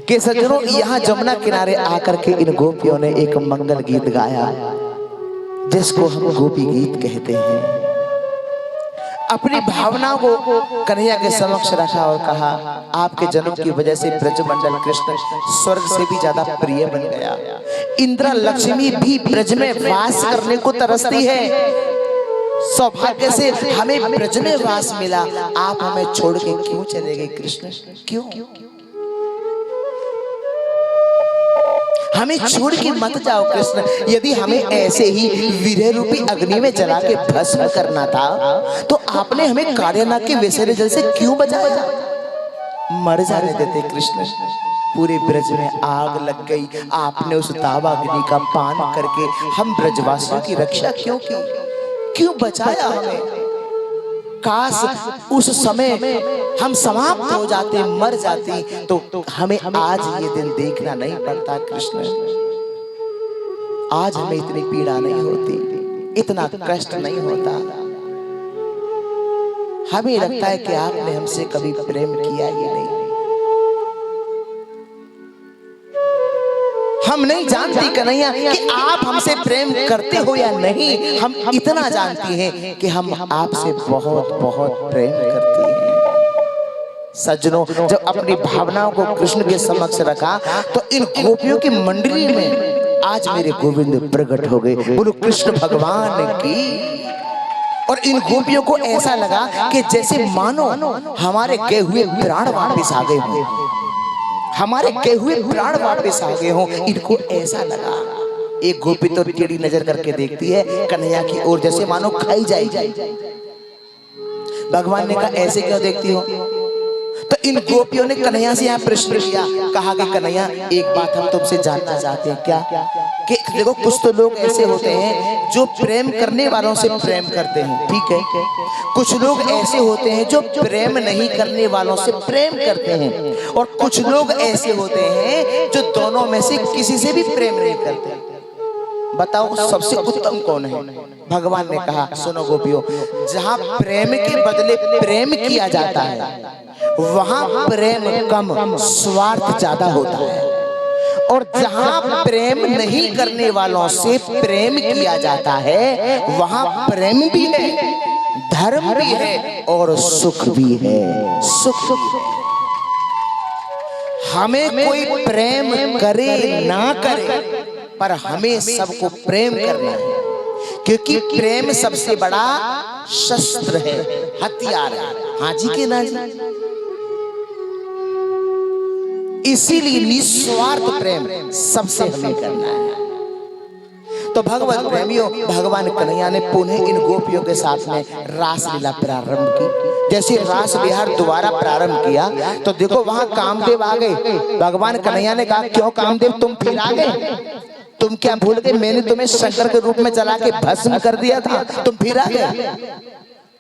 कि सज्जनों यहाँ जमुना किनारे आकर के इन गोपियों ने एक मंगल गीत गाया जिसको हम गोपी गीत कहते हैं। अपनी भावनाओं को कन्हैया के समक्ष रखा और कहा, आपके जन्म की वजह से ब्रजमंडल कृष्ण स्वर्ग से भी ज्यादा प्रिय बन गया। इंद्र लक्ष्मी भी ब्रज में वास करने को तरसती है। सौभाग्य से हमें ब्रज में वास मिला, आप हमें छोड़ के क्यों चले गए कृष्ण? क्यों? हमें छोड़ के मत जाओ कृष्ण। यदि हमें ऐसे ही विरह रूपी अग्नि में जला के भस्म करना था तो आपने हमें कालियानाग के विषैले जल से क्यों बचाया? मर जाने देते कृष्ण। पूरे ब्रज में आग लग गई, आपने उस दावा अग्नि का पान करके हम ब्रजवासियों की रक्षा क्यों की? क्यों बचाया हमें? काश उस समय हम समाप्त हो जाते, मर जाते तो हमें आज ये दिन देखना नहीं पड़ता कृष्ण। आज हमें इतनी पीड़ा नहीं होती, इतना कष्ट नहीं होता। हमें लगता है कि आपने हमसे कभी प्रेम किया ही नहीं। हम नहीं जानती कन्हैया कि आप हमसे प्रेम करते हो या नहीं। हम इतना जानती हैं कि हम आपसे बहुत बहुत प्रेम करती हैं। सज्जनों, जब अपनी भावनाओं को कृष्ण के समक्ष रखा तो इन गोपियों की मंडली में आज मेरे गोविंद प्रकट हो गए। बोलो कृष्ण भगवान की। और इन गोपियों को ऐसा लगा कि जैसे मानो हमारे गए हुए प्राण वापस आ गए हों, हमारे गए हुए प्राण वापस आ गए हों। इनको ऐसा लगा। एक गोपी तो टेढ़ी नजर करके देखती है कन्हैया की ओर, जैसे मानो खाई जाए। भगवान ने कहा, ऐसे क्यों देखती हो? तो इन गोपियों ने कन्हैया से यहाँ प्रश्न किया। कहा कि कन्हैया, एक बात हम तुमसे जानना चाहते हैं। क्या? कि देखो, कुछ तो लोग ऐसे होते हैं जो प्रेम करने वालों से प्रेम करते हैं, ठीक है। कुछ लोग ऐसे होते हैं जो प्रेम नहीं करने वालों से प्रेम करते हैं, और कुछ लोग ऐसे होते हैं जो दोनों में से किसी से भी प्रेम नहीं करते। बताओ सबसे उत्तम कौन है? भगवान ने कहा, सुनो गोपियों, जहां प्रेम के बदले प्रेम किया जाता है वहां प्रेम कम, स्वार्थ ज्यादा होता है। और जहां प्रेम नहीं करने वालों से प्रेम किया जाता है वहां प्रेम भी है, धर्म भी है और सुख भी है। सुख हमें कोई प्रेम करे ना करे, पर हमें सबको प्रेम करना है, क्योंकि प्रेम सबसे बड़ा शस्त्र है, हथियार है। हाँ जी के ना जी? इसीलिए निस्वार्थ प्रेम सबसे हमें करना है। तो भगवत प्रेमियों, भगवान कन्हैया ने पुनः इन गोपियों के साथ में रास लीला प्रारंभ की। जैसे रास विहार दोबारा प्रारंभ किया तो देखो वहां कामदेव आ गए। भगवान कन्हैया ने कहा, क्यों कामदेव तुम फिर आ गए? तुम क्या भूल गए मैंने तुम्हें शंकर के रूप में जला के भस्म कर दिया था, तुम फिर आ गए?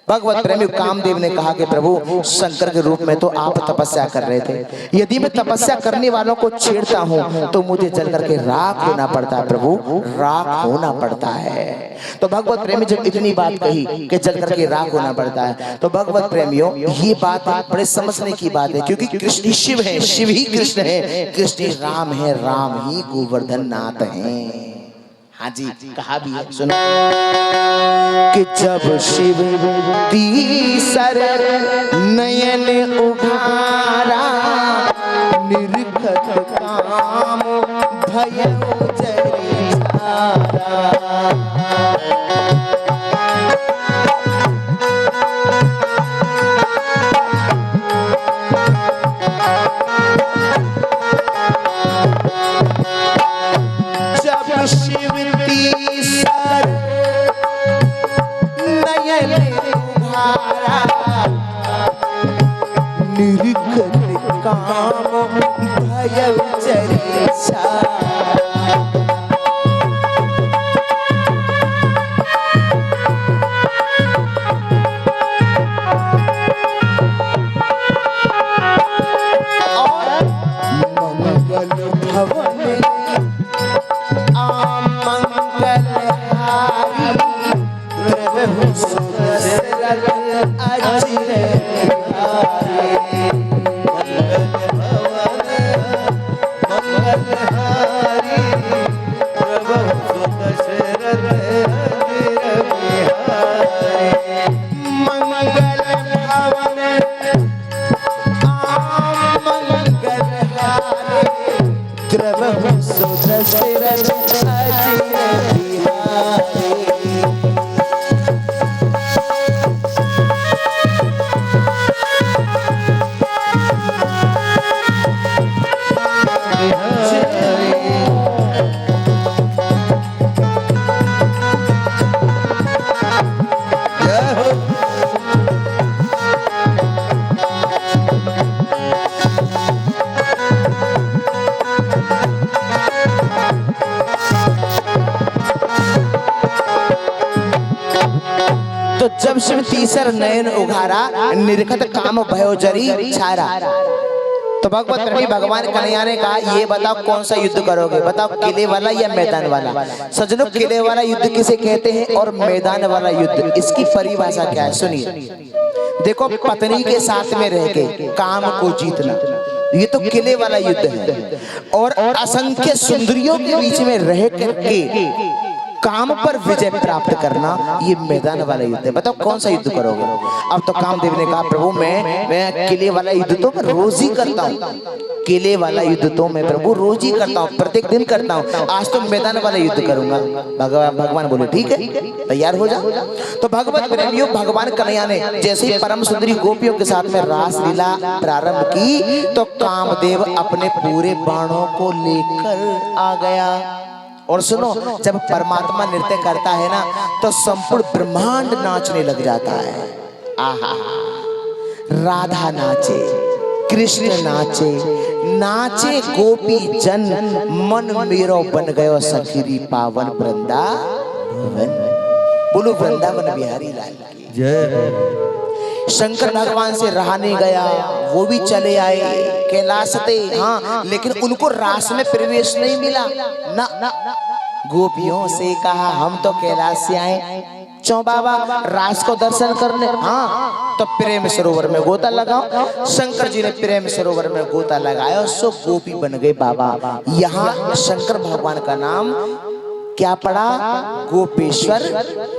भगवत प्रेमी कामदेव ने कहा कि प्रभु, शंकर के रूप में तो आप तपस्या कर रहे थे। यदि मैं तपस्या करने वालों को छेड़ता हूँ तो मुझे जल करके राख होना पड़ता है प्रभु, राख होना पड़ता है। तो भगवत प्रेमी जब इतनी बात कही कि जल करके राख होना पड़ता है, तो भगवत प्रेमियों ये बात बड़े समझने की बात है, क्योंकि कृष्ण शिव है, शिव ही कृष्ण है, कृष्ण राम है, राम ही गोवर्धन नाथ है। हाँ जी, कहा भी है, सुनो कि जब शिव तीसर नयन उघारा, निरखत काम भयो जय सारा। काम भय चरे मंगल भवन आमंगल हारी, प्रभु सुंदर अचिर बलहारी प्रभु दशरथ अधीर बिहारी। मंगल भवन मंगल हारे द्रवहु सुदशरथ अधीर बिहारी। तो जब शिव तीसर नयन उघारा निरखत काम भयो जरी छारा। तो भगवत प्रेमी भगवान कन्हैया ने कहा ये बताओ कौन सा युद्ध करोगे, बताओ किले वाला या मैदान वाला। सज्जनों किले वाला युद्ध किसे कहते हैं और मैदान वाला युद्ध इसकी परिभाषा क्या है सुनिए। देखो पत्नी के साथ में रह के काम को जीतना ये तो किले वाला युद्ध है, और असंख्य सुंदरियों के बीच में रह करके काम पर विजय प्राप्त करना ये मैदान वाला युद्ध है। बताओ कौन सा युद्ध करोगे। अब तो कामदेव ने कहा प्रभु मैं किले वाला युद्ध तो मैं रोज ही करता हूँ, किले वाला युद्ध तो मैं प्रभु रोज ही करता हूँ, प्रत्येक दिन करता हूँ, आज तो मैदान वाला युद्ध करूंगा। भगवान बोले ठीक है तैयार हो जा। तो भगवत प्रेमियों भगवान कन्हैया ने जैसे ही परम सुंदरी गोपियों के साथ में रास लीला प्रारंभ की तो कामदेव अपने पूरे बाणों को लेकर आ गया। और सुनो जब परमात्मा नृत्य करता है ना तो संपूर्ण ब्रह्मांड नाचने लग जाता है। आहा राधा नाचे, कृष्ण नाचे, नाचे गोपी जन, मन मेरो बन गयो सखीरी पावन वृंदावन। बोलो वृंदावन बिहारी लाल की जय। शंकर भगवान से रहा नहीं गया, वो भी चले आए कैलाश से, हाँ लेकिन उनको रास में प्रवेश नहीं मिला ना। गोपियों से कहा हम तो कैलाश से आए, चौ बाबा रास को दर्शन करने, हाँ तो प्रेम सरोवर में गोता लगाओ। शंकर जी ने प्रेम सरोवर में गोता लगाया, सो गोपी बन गए बाबा। यहाँ शंकर भगवान का नाम क्या पड़ा, गोपेश्वर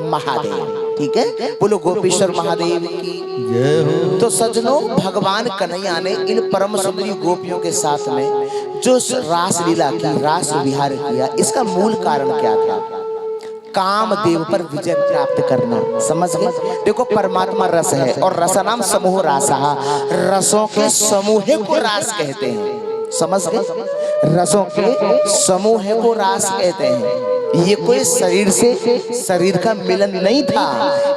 महादेव। ठीक है बोलो गोपेश्वर महादेव की जय हो। तो सज्जनों भगवान कन्हैया ने इन परम सुंदरी गोपियों के साथ में जो रास लीला की, रास विहार किया, इसका मूल कारण क्या था, कामदेव पर विजय प्राप्त करना। समझ गए। देखो परमात्मा रस है और रस नाम समूह रासा, रसों के समूह को रास कहते हैं। समझ गए। रसों के समूह को रास कहते हैं। ये कोई शरीर से शरीर का मिलन नहीं था,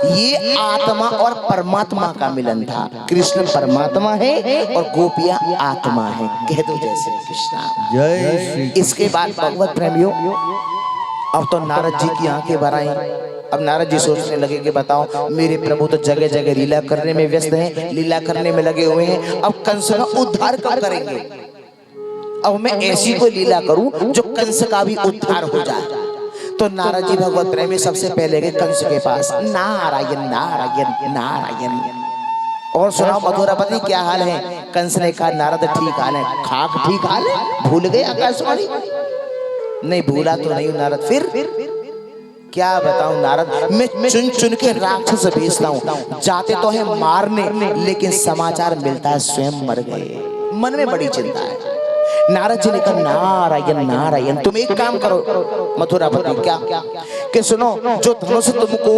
ये आत्मा और परमात्मा का मिलन था। कृष्ण परमात्मा है और गोपियां आत्मा है। कह दो जय श्री कृष्ण। जय श्री। इसके बाद भगवत प्रेमियों अब तो नारद जी की आंखें भर आई। अब नारद जी सोचने लगे कि बताओ मेरे प्रभु तो जगह जगह लीला करने में व्यस्त हैं, लीला करने में लगे हुए हैं, अब कंस का उद्धार कब करेंगे। अब मैं ऐसी कोई लीला करूं जो कंस का भी उद्धार हो जाए। तो नारद जी भगवत प्रेमी सबसे पहले गए कंस के पास, नारायण नारायण नारायण। और सुनाओ मधुरापति क्या हाल है। कंस ने कहा नारद ठीक हाल है। खाक ठीक हाल है, भूल गए आकाशवाणी। नहीं भूला तो नहीं नारद, फिर क्या बताऊं नारद, मैं चुन चुन के राक्षस भेजता हूँ, जाते तो है मारने लेकिन समाचार मिलता है स्वयं मर गए। मन में बड़ी चिंता है। नारद जी ने कहा नारायण नारायण। तुम एक काम करो मथुरापति, क्या कि सुनो जो धनुष तुमको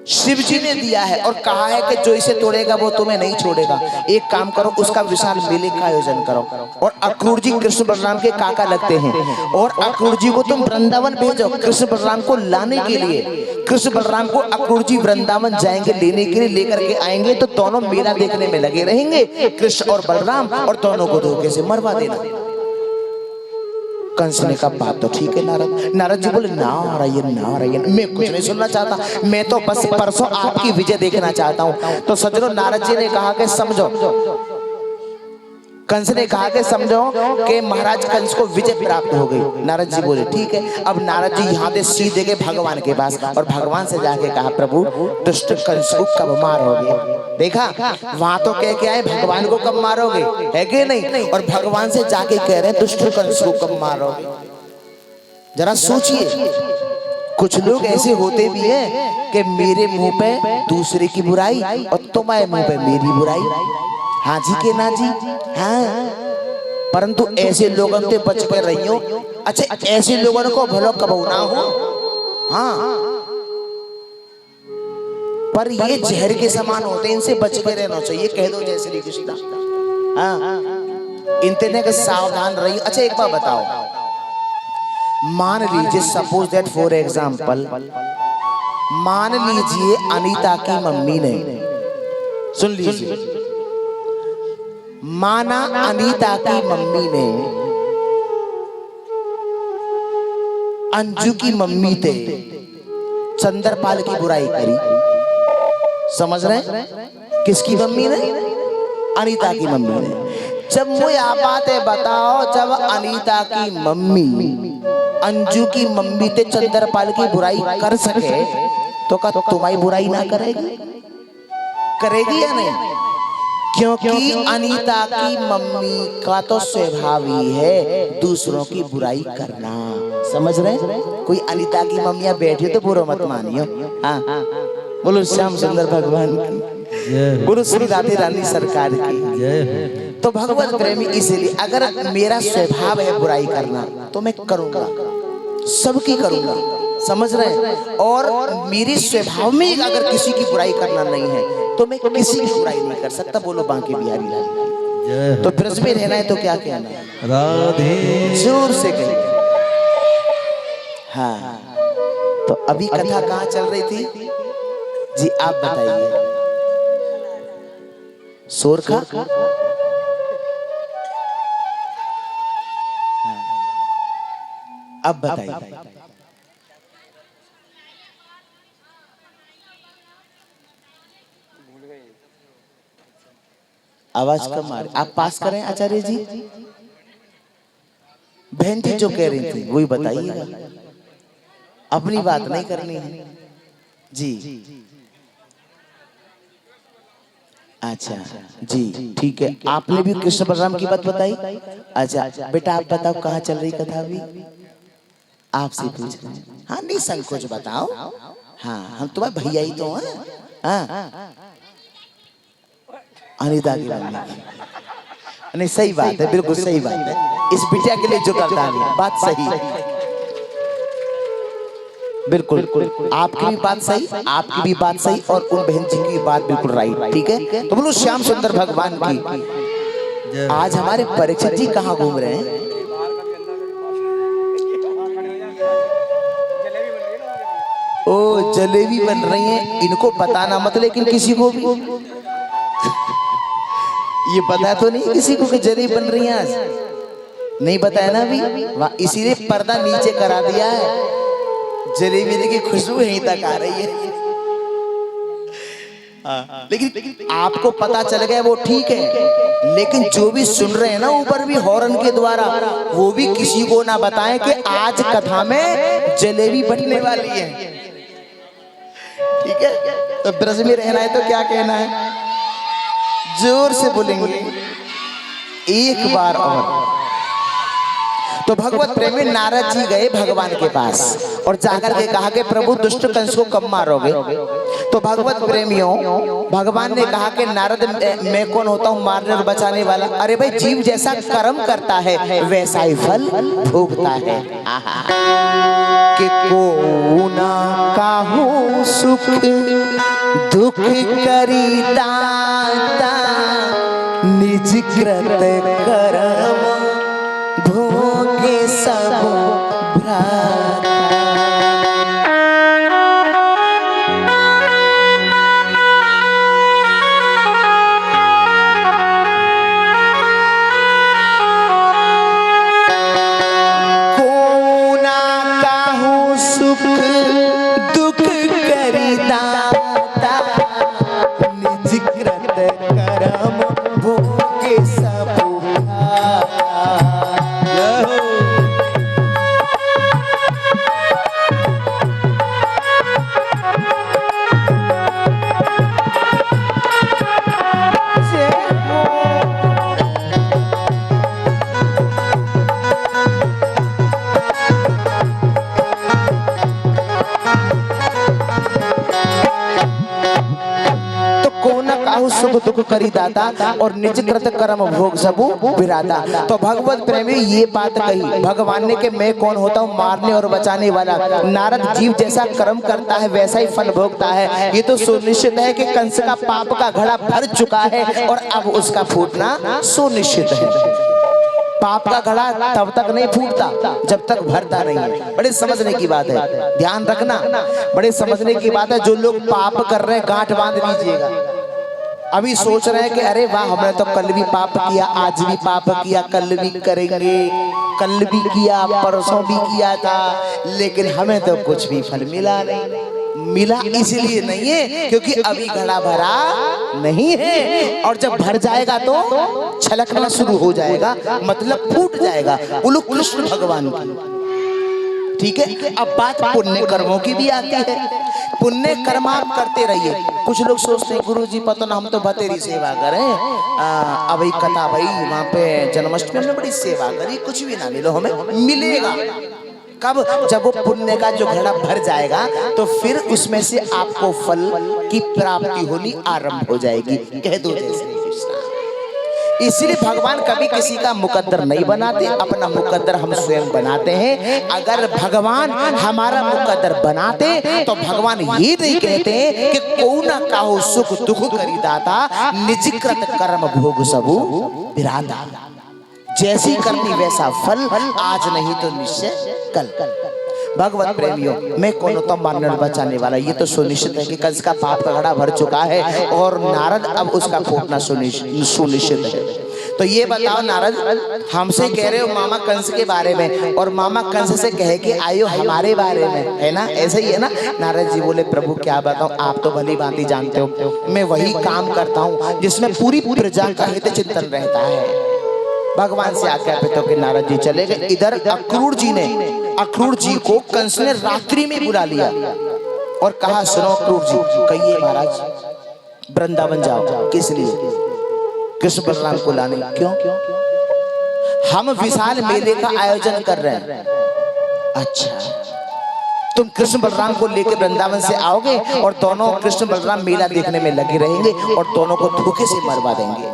शिव जी ने दिया है और कहा है कि जो इसे तोड़ेगा वो तुम्हें नहीं छोड़ेगा, एक काम करो उसका विशाल मेले का आयोजन करो। और अक्रूर जी कृष्ण बलराम के काका लगते हैं, और अक्रूर जी को तुम वृंदावन भेजो कृष्ण बलराम को लाने के लिए। कृष्ण बलराम को अक्रूर जी वृंदावन जाएंगे लेने के लिए, लेकर के आएंगे तो दोनों मेला देखने में लगे रहेंगे कृष्ण और बलराम, और दोनों को धोखे से मरवा देना। कंस ने कहा बात तो ठीक है नारद। नारद जी बोले नारायण नारायण, मैं कुछ नहीं सुनना चाहता, मैं तो बस परसों आपकी विजय देखना चाहता हूँ। तो सज्जनों नारद जी ने कहा कि समझो, कंस ने कहा कि समझो कि महाराज कंस को विजय प्राप्त हो गई। नारद जी बोले ठीक है। अब नारद जी यहाँ से सीधे गए भगवान के पास और भगवान से जाके कहा प्रभु दुष्ट कंस को कब मारोगे। देखा, वहां तो कह के आए भगवान को कब मारोगे, है कि नहीं, और भगवान से जाके कह रहे हैं दुष्ट कंस को कब मारोगे। जरा सोचिए, कुछ लोग ऐसे होते भी हैं कि मेरे मुंह पे दूसरे की बुराई और तुम्हारे मुंह पे मेरी बुराई। हाँ जी के ना जी, हाँ, परंतु ऐसे लोगों से बच कर रही हो। अच्छा, ऐसे लोगों को भलो कबू ना हो, हाँ, पर ये जहर के समान होते हैं, इनसे बच के रहना चाहिए। कह दो जय श्री कृष्ण, हाँ, इनते के सावधान रहिए। अच्छा एक बात बताओ, मान लीजिए सपोज दैट फॉर एग्जाम्पल, मान लीजिए अनीता की मम्मी ने, सुन लीजिए, माना अनीता की मम्मी ने अंजू की मम्मी थे चंद्रपाल की बुराई करी। समझ रहे हैं? किसकी मम्मी ने? अनीता की मम्मी ने। जब मुझे आप बातें बताओ, जब अनीता की मम्मी अंजू की मम्मी ते चंद्रपाल की बुराई कर सके तो क्या तुम्हारी बुराई ना करेगी? करेगी या नहीं? क्योंकि अनीता की मम्मी का तो स्वभाव ही है दूसरों की बुराई करना। समझ रहे? कोई अनीता की मम्मियां बैठी तो बुरा मत मानियो। हाँ, बोलो श्याम सुंदर भगवान की, बोलो श्री राधे रानी सरकार की। तो भगवत प्रेमी इसलिए, अगर मेरा स्वभाव है बुराई करना तो मैं करूंगा, सबकी करूंगा। समझ रहे हैं? और मेरे स्वभाव में अगर किसी की बुराई करना नहीं है तो मैं किसी की बुराई नहीं कर सकता। बोलो बांके बिहारी लाल। तो ब्रज में रहना है तो क्या कहना है? राधे, जोर से कहिए। हाँ, तो अभी कथा कहाँ चल रही थी जी, आप बताइए। सोरखा, अब बताइए। आवाज कम आ रही, आप पास करें आचार्य जी। बहन जी जो कह रही थी वही बताइएगा, अपनी बात नहीं करनी है जी। अच्छा जी, ठीक है, आपने भी कृष्ण बलराम की बात बताई। अच्छा बेटा आप बताओ कहाँ चल रही कथा अभी? आपसे पूछ रहे हैं। हाँ नहीं संकोच बताओ। हाँ हम तुम्हारे भैया ही तो हैं। हाँ, अनीता की मम्मी की। नहीं सही बात है, बिल्कुल सही बात है। इस बिटिया के लिए जो करता है बात सही, बिल्कुल आपकी भी बात सही, आपकी भी बात सही, और उन बहन जी की बात बिल्कुल राइट। ठीक है, तो बोलो श्याम सुंदर भगवान की। आज हमारे परीक्षित जी कहाँ घूम रहे हैं? ओ जलेबी बन रही हैं, इनको बताना मत लेकिन किसी को भी ये पता तो नहीं किसी को कि जलेबी बन रही है आज? नहीं बताया ना अभी, इसीलिए पर्दा नीचे करा दिया है। जलेबी की खुशबू यहीं तक आ रही है। लेकिन आपको पता चल गया वो ठीक है, लेकिन जो भी सुन रहे हैं ना ऊपर भी हॉर्न के द्वारा, वो भी किसी को ना बताएं कि आज कथा में जलेबी बनने वाली है। ठीक है, तो ब्रज में रहना है तो क्या कहना है? जोर से बोलेंगे एक बार और। तो भगवत प्रेमी नारद जी गए भगवान के पास और जाकर के कहा कि प्रभु दुष्ट कंस को कब मारोगे? तो भगवत प्रेमियों, भगवान ने कहा कि नारद मैं कौन होता हूँ मारने और बचाने वाला? अरे भाई जीव जैसा कर्म करता है वैसा ही फल भोगता है। कि को ना काहू सुख दुख करी दाता, निज कृत कर्म भोगे सब भ्राता। को ना काहू सुख दुख करी दाता, निज कृत कर्म भोगे सब भ्राता। करी दाता और निज कृत कर्म भोग सबू विराता। तो भगवत प्रेमी ये बात कही भगवान ने कि मैं कौन होता हूँ मारने और बचाने वाला। नारद जीव जैसा कर्म करता है वैसा ही फल भोगता है। ये तो सुनिश्चित है कि कंस का पाप का घड़ा भर चुका है और अब उसका फूटना सुनिश्चित है। पाप का घड़ा तब तक नहीं फूटता जब तक भरता नहीं है। बड़े समझने की बात है, ध्यान रखना, बड़े समझने की बात है। जो लोग पाप कर रहे हैं गांठ बांध लीजिएगा। अभी सोच रहे हैं कि अरे वाह हमने तो कल भी पाप किया, आज भी पाप किया, कल भी करेंगे, कल भी किया, परसों भी किया था, लेकिन हमें तो कुछ भी फल मिला नहीं। मिला इसलिए नहीं है क्योंकि अभी घड़ा भरा नहीं है, और जब भर जाएगा तो छलकना शुरू हो जाएगा, मतलब फूट जाएगा। बोलो कृष्ण भगवान की। ठीक है, अब बात पुण्य कर्मों की भी आती है। पुण्य कर्म आप करते रहिए। कुछ लोग सोचते हैं गुरु जी पता ना हम तो बतेरी सेवा करें, अभी कथा भाई वहाँ पे जन्माष्टमी हमने बड़ी सेवा करी, कुछ भी ना मिलो, हमें मिलेगा कब? जब वो पुण्य का जो घड़ा भर जाएगा तो फिर उसमें से आपको फल की प्राप्ति होनी आरंभ हो जाएगी। कह दो जैसे इसलिए भगवान कभी किसी का मुकद्दर नहीं बनाते, अपना मुकद्दर हम स्वयं बनाते हैं। अगर भगवान हमारा मुकद्दर बनाते तो भगवान ये नहीं कहते कि को ना काहो सुख दुख करी दाता, निजकृत कर्म भोग सबू विराता। जैसी करनी वैसा फल, आज नहीं तो निश्चय कल। भगवत प्रेमियों, मैं कौन होता हूँ मारने और बचाने वाला। ये तो सुनिश्चित है कि कंस का पाप का घड़ा भर चुका है और नारद अब उसका फूटना सुनिश्चित है। तो ये बताओ नारद, हमसे कह रहे हो मामा कंस के बारे में और मामा कंस से कहे कि आयो हमारे बारे में, है ना? ऐसे ही है ना? नारद जी बोले प्रभु क्या बताऊं, आप तो भली भांति जानते हो मैं वही काम करता हूँ जिसमें पूरी प्रजा का हित चिंतन रहता है। भगवान से आज्ञापित होकर नारद जी चले गए। इधर अक्रूर जी को कंस ने रात्रि में बुला लिया और कहा सुनो अक्रूर जी, कहिए महाराज वृंदावन जाओ। किस लिए? कृष्ण बलराम को लाने। क्यों? हम विशाल मेले का आयोजन कर रहे हैं। अच्छा, तुम कृष्ण बलराम को लेकर वृंदावन से आओगे और दोनों कृष्ण बलराम मेला देखने में लगे रहेंगे और दोनों को धोखे से मरवा देंगे।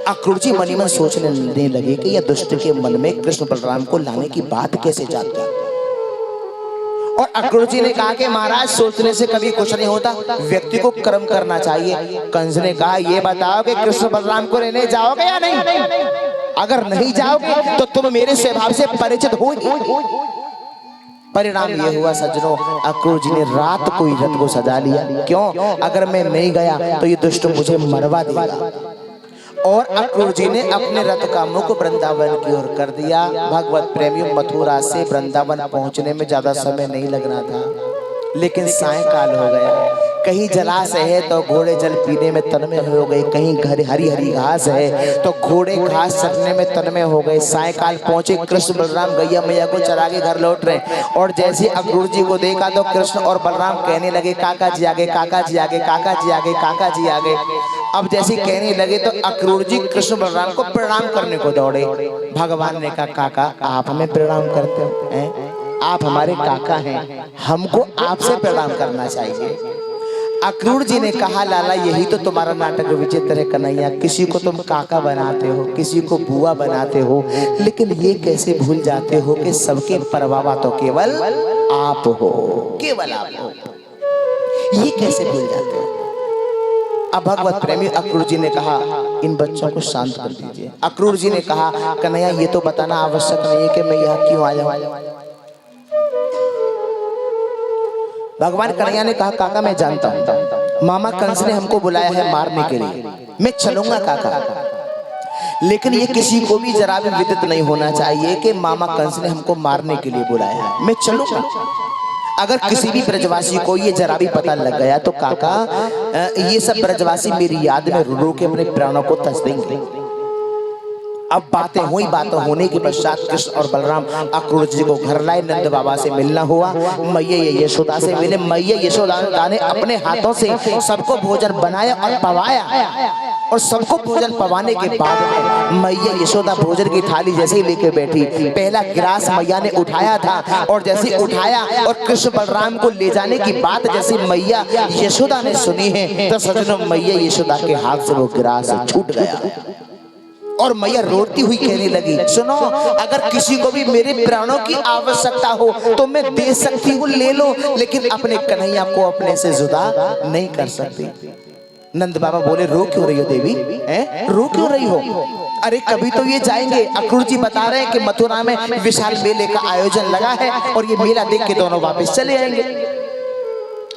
अक्रूर जी मनी मन सोचने लगे कि यह दुष्ट के मन में कृष्ण बलराम को लाने की बात कैसे जाती है। और अक्रूर जी ने कहा कि महाराज सोचने से कभी कुछ नहीं होता, व्यक्ति को कर्म करना चाहिए। कंस ने कहा ये बताओ कि कृष्ण बलराम को लेने जाओगे या नहीं? अगर नहीं जाओगे तो तुम मेरे स्वभाव से परिचित हो। परिणाम ये हुआ सज्जनों, अक्रूर जी ने रात को ही रथ को सजा लिया। क्यों? अगर मैं नहीं गया तो ये दुष्ट मुझे मरवा देगा। और अक्रूर जी ने अपने रथ का मुख वृंदावन की ओर कर दिया। भगवत प्रेमियों, मथुरा से वृंदावन पहुंचने में ज्यादा समय नहीं लगना था, लेकिन सायंकाल हो गया। कहीं जलाशय है तो घोड़े जल पीने में तन्मय हो गए, कहीं घर हरी हरी घास है तो घोड़े घास चरने में तन्मय हो गए। सायंकाल पहुंचे, कृष्ण बलराम गैया मैया को चरा के घर लौट रहे और जैसे अक्रूर जी को देखा तो कृष्ण और बलराम कहने लगे काका जी आगे, काका जी आगे, काका जी आगे, काका जी आगे। अब जैसे कहने लगे तो अक्रूर जी कृष्ण बलराम को प्रणाम करने को दौड़े। भगवान ने कहा काका आप हमें प्रणाम करते हो, आप हमारे काका हैं, हमको आपसे प्रणाम करना चाहिए। अक्रूर जी ने कहा लाला यही तो तुम्हारा नाटक विचित्र है कन्हैया, किसी को तुम काका बनाते हो, किसी को बुआ बनाते हो, लेकिन ये कैसे भूल जाते हो कि सबके परवावा तो केवल आप हो, केवल आप हो। ये कैसे भूल जाते हो? अब भगवत प्रेमी अक्रूर जी ने कहा इन बच्चों को शांत कर दीजिए। अक्रूर जी ने कहा कन्हैया ये तो बताना आवश्यक नहीं है कि मैं यहाँ क्यों आया हूँ। भगवान कन्हैया ने कहा काका मैं जानता हूँ मामा कंस ने हमको बुलाया है मारने के लिए, मैं चलूंगा काका, लेकिन ये किसी को भी जरा भी विदित नहीं होना चाहिए कि मामा कंस ने हमको मारने के लिए बुलाया है। मैं चलूंगा, अगर किसी भी ब्रजवासी को ये जरा भी पता लग गया तो काका ये सब ब्रजवासी मेरी याद में रो रो के अपने प्राणों को तज देंगे। अब बातें हुई, बातें होने के पश्चात कृष्ण और बलराम अक्रूर जी को घर लाए। नंद बाबा से मिलना हुआ, मैया यशोदा से मिले। मैया यशोदा ने अपने हाथों से सबको भोजन बनाया और पवाया और सबको भोजन पवाने के बाद में मैया यशोदा भोजन की थाली जैसे ही लेके बैठी, पहला गिलास मैया ने उठाया था और जैसे ही उठाया और कृष्ण बलराम को ले जाने की बात जैसे मैया यशोदा ने सुनी है तो सजनों मैया यशोदा के हाथ से वो गिलास छूट गया और मैया रोती हुई कहने लगी, सुनो, अगर किसी को भी मेरे प्राणों की आवश्यकता हो तो मैं दे सकती हूँ, ले लो, लेकिन अपने कन्हैया को अपने से जुदा नहीं कर सकती। नंद बाबा बोले, रो क्यों रही हो देवी, हैं? रो क्यों रही हो? अरे कभी तो ये जाएंगे। अक्रूर जी बता रहे हैं कि मथुरा में विशाल मेले का आयोजन लगा है और ये मेला देख के दोनों वापस चले आएंगे।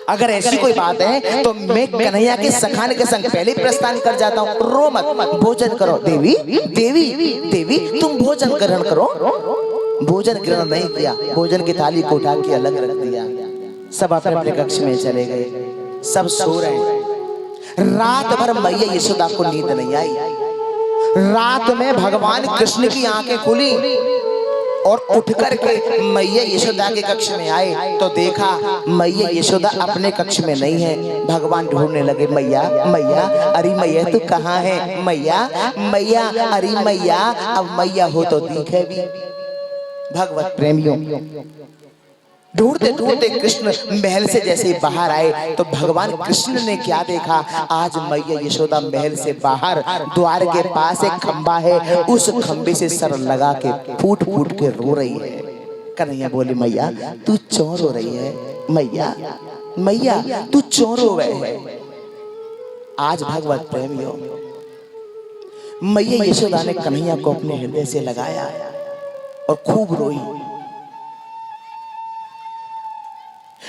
अगर ऐसी कोई बात है तो मैं कन्हैया के सखाने के संग पहले प्रस्थान कर जाता हूँ, रो मत, भोजन करो। देवी देवी देवी तुम भोजन ग्रहण करो। भोजन ग्रहण नहीं किया, भोजन की थाली को उठा के अलग रख दिया। सब अपने अपने कक्ष में चले गए, सब सो रहे हैं। रात भर मैया यशोदा को नींद नहीं आई। रात में भगवान कृष्ण की आंखें खुली और उठ करके मैया यशोदा के कक्ष में आए तो देखा मैया यशोदा अपने कक्ष में नहीं है। भगवान ढूंढने लगे, मैया मैया, अरे मैया तू कहाँ है? मैया मैया, अरे मैया, अब मैया हो तो दिखे भी। भगवत प्रेमियों, ढूंढते ढूंढते कृष्ण महल से जैसे बाहर आए तो भगवान कृष्ण ने क्या देखा, आज मैया यशोदा महल से बाहर द्वार के पास एक खंबा है, उस खंबे से सर लगा के फूट फूट के रो रही है। कन्हैया बोले, मैया तू क्यों रो रही है? मैया मैया तू क्यों रो रहे है? आज भगवत प्रेमियों, मैया यशोदा ने कन्हैया को अपने हृदय से लगाया और खूब रोई।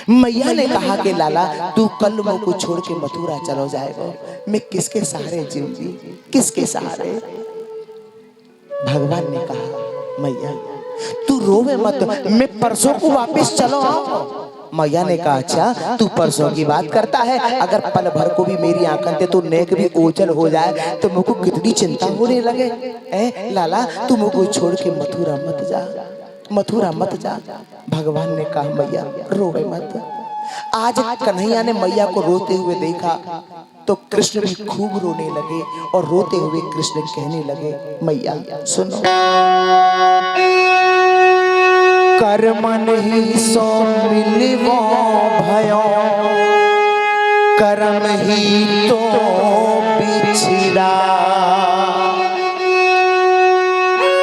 मैया ने कहा कि लाला तू कल मुझको छोड़ के मथुरा चलो जाएगा, मैं किसके सहारे जीऊंगी, किसके सहारे? भगवान ने कहा, मैया तू रोवे मत, मैं परसों को वापस चलो आओ। मैया ने कहा, अच्छा तू परसों की बात करता है, अगर पल भर को भी मेरी आंखों से तो नेक भी ओझल हो जाए तो मुझको कितनी चिंता होने लगे। ए लाला तू मुझको छोड़ के मथुरा मत जा, मथुरा मत जा। भगवान ने कहा, मैया रोवे मत। आज कन्हैया ने मैया को रोते हुए देखा तो कृष्ण भी खूब रोने लगे और रोते हुए कृष्ण कहने लगे, मैया सुनो, कर्मन ही सो मिलवो भयो, कर्म ही तो बिछड़ा,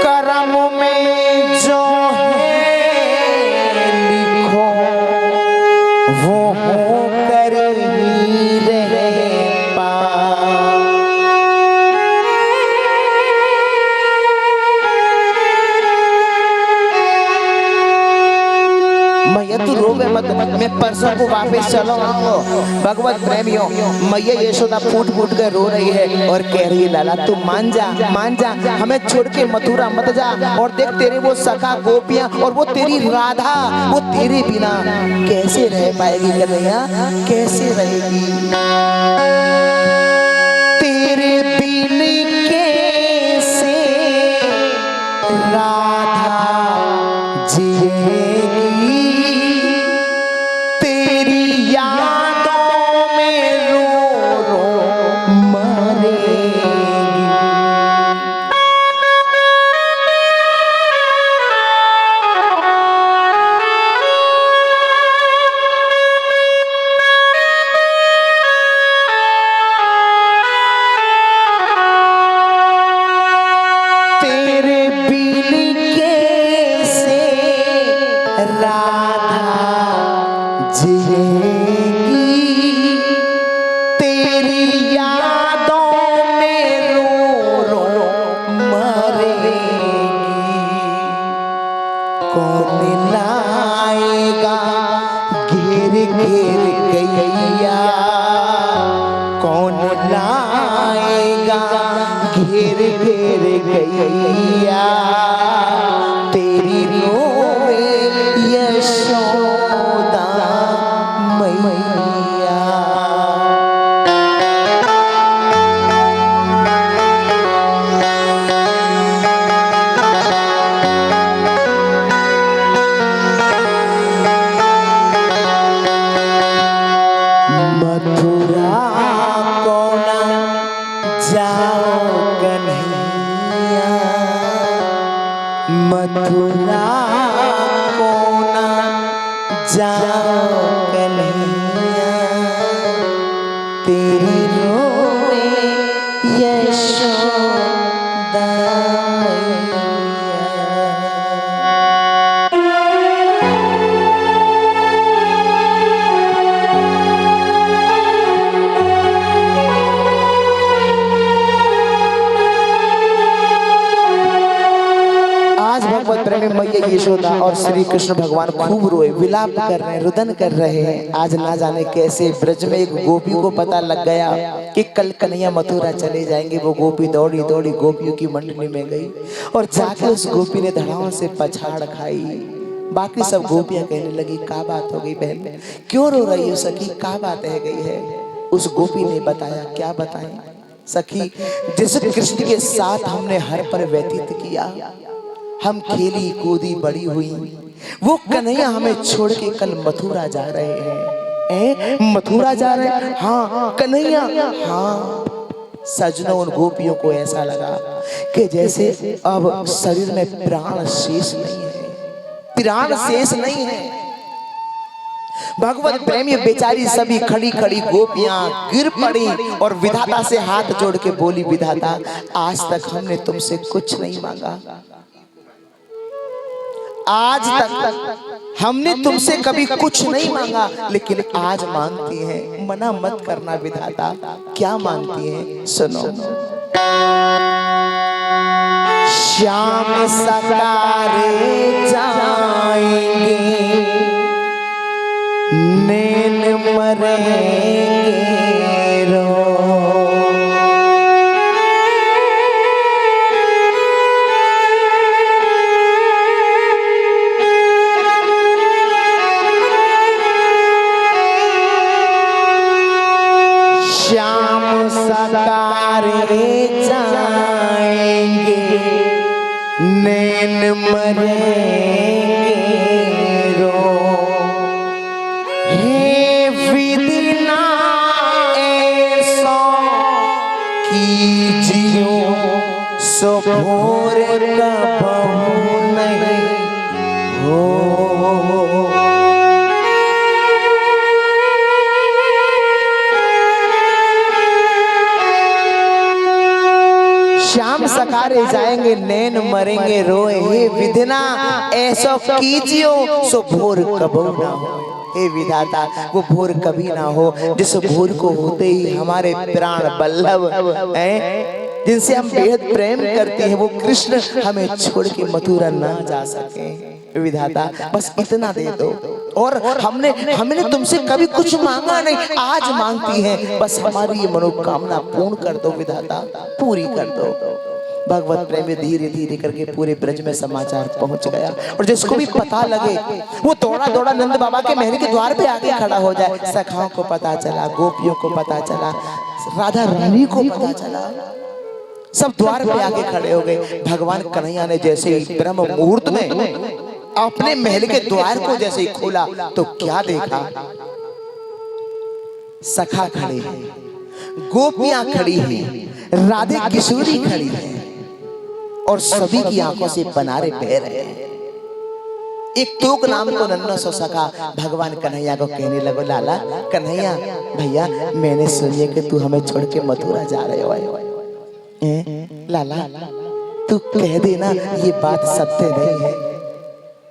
कर्म में जो मैं परसों को वापस चलो आओ। भगवत प्रेमियों, मैया यशोदा फूट फूट कर रो रही है और कह रही है, लाला तू मान जा, मान जा, हमें छोड़ के मथुरा मत जा। और देख तेरे वो सखा गोपियां और वो तेरी राधा, वो तेरे बिना कैसे रह पाएगी कन्हैया, कैसे रहेगी? तेरे बिन कैसे राधा जिएगी, घेर घेर गैया तेरी रोवे यशोदा मैया। मथुरा कोना जा मथुरा को ना जाओ कन्हैया, तेरी रोए यशोदा मैया। आज भगवत प्रेमी मैया यशोदा और श्री कृष्ण भगवान खूब रोए, विलाप कर रहे हैं, रुदन कर रहे हैं। आज ना जाने कैसे ब्रज में एक गोपी को पता लग गया कि कल कन्हैया मथुरा चले जाएंगे। वो गोपी दौड़ी दौड़ी गोपियों की मंडली में गई और जाके उस गोपी ने धड़ाओं से पछाड़ खाई। बाकी सब गोपियां कहने लगी, क्या बात हो गई बहन, क्यों रो रही हो सखी, क्या बात है गई है। उस गोपी ने बताया, क्या बताएं सखी, जिस कृष्ण के साथ हमने हर पल व्यतीत किया, हम खेली कूदी बड़ी हुई, वो कन्हैया हमें छोड़ के कल मथुरा जा रहे हैं। मथुरा जा रहे हैं? हाँ कन्हैया, हाँ। सजनों उन गोपियों को ऐसा लगा कि जैसे अब शरीर में प्राण शेष नहीं है, प्राण शेष नहीं है। भगवत प्रेमी बेचारी सभी खड़ी खड़ी गोपियां गिर पड़ी और विधाता से हाथ जोड़ के बोली, विधाता आज तक हमने तुमसे कुछ नहीं मांगा, आज तक हमने तुमसे कभी कुछ नहीं मांगा, लेकिन आज मांगती हैं, मना मत करना विधाता। क्या मांगती हैं सुनो। श्याम सकारे जाएंगे, नैन मरेंगे रो, श्याम सकारे जाएंगे, नैन मरेंगे रो, हे विधि ना ऐसा कीजियो, सो भोर कबहू नहीं हो। श्याम सकारे जाएंगे, नैन मरेंगे रोए, हे विधना ऐसो कीजियो, सो भोर कबहू ना हो। हे विधाता वो भोर कभी ना हो जिस भोर को होते ही हमारे प्राण बल्लभ हैं, जिनसे हम बेहद प्रेम करते हैं, वो कृष्ण हमें छोड़ के मथुरा ना जा सके। विधाता बस इतना दे दो, और हमने तुमसे कभी कुछ मांगा नहीं, आज मांगती हैं, बस हमारी ये मनोकामना पूर्ण कर दो विधाता, पूरी कर दो। भगवत प्रेमी धीरे धीरे करके पूरे ब्रज में समाचार पहुंच गया, और जिसको भी पता लगे वो दौड़ा दौड़ा नंद बाबा के महल के द्वार पे आके खड़ा हो जाए। सखाओं को पता चला, गोपियों को पता चला, राधा रानी को पता चला, सब द्वार पे आके खड़े हो गए। भगवान कन्हैया ने जैसे ही ब्रह्म मुहूर्त में अपने महल के द्वार को जैसे ही खोला तो क्या देखा, सखा खड़े हैं, गोपियां खड़ी हैं, राधे किशोरी खड़ी हैं, और सभी की आंखों से बनारे बह रहे हैं। एक तोक नाम को नन्ना सो सखा भगवान कन्हैया को कहने लगो, लाला कन्हैया भैया, मैंने सुनिए कि तू हमें छोड़ के मथुरा जा रहे हो। लाला तू कह देना ये बात सत्य नहीं है,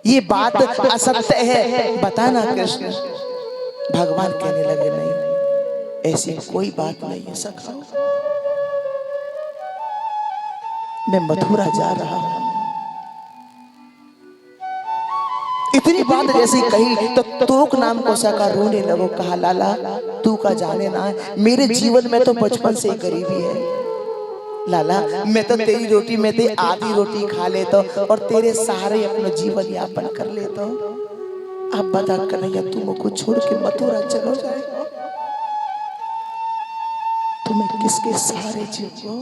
ये बात असत्य है, बताना कृष्ण। भगवान कहने लगे, नहीं ऐसी कोई बात नहीं है सखा, मैं मथुरा जा रहा हूं। इतनी बात जैसे कही तो तोक नाम को सखा रोने लगो, कहा लाला तू का जाने ना, मेरे जीवन में तो बचपन से ही गरीबी है लाला, मैं तो तेरी रोटी में ते आधी रोटी खा लेता और तेरे सहारे अपना जीवन यापन कर लेता। अब बता कन्हैया तू मुझको छोड़ के मथुरा चलो जाए, तुम्हें किसके सहारे जीवो,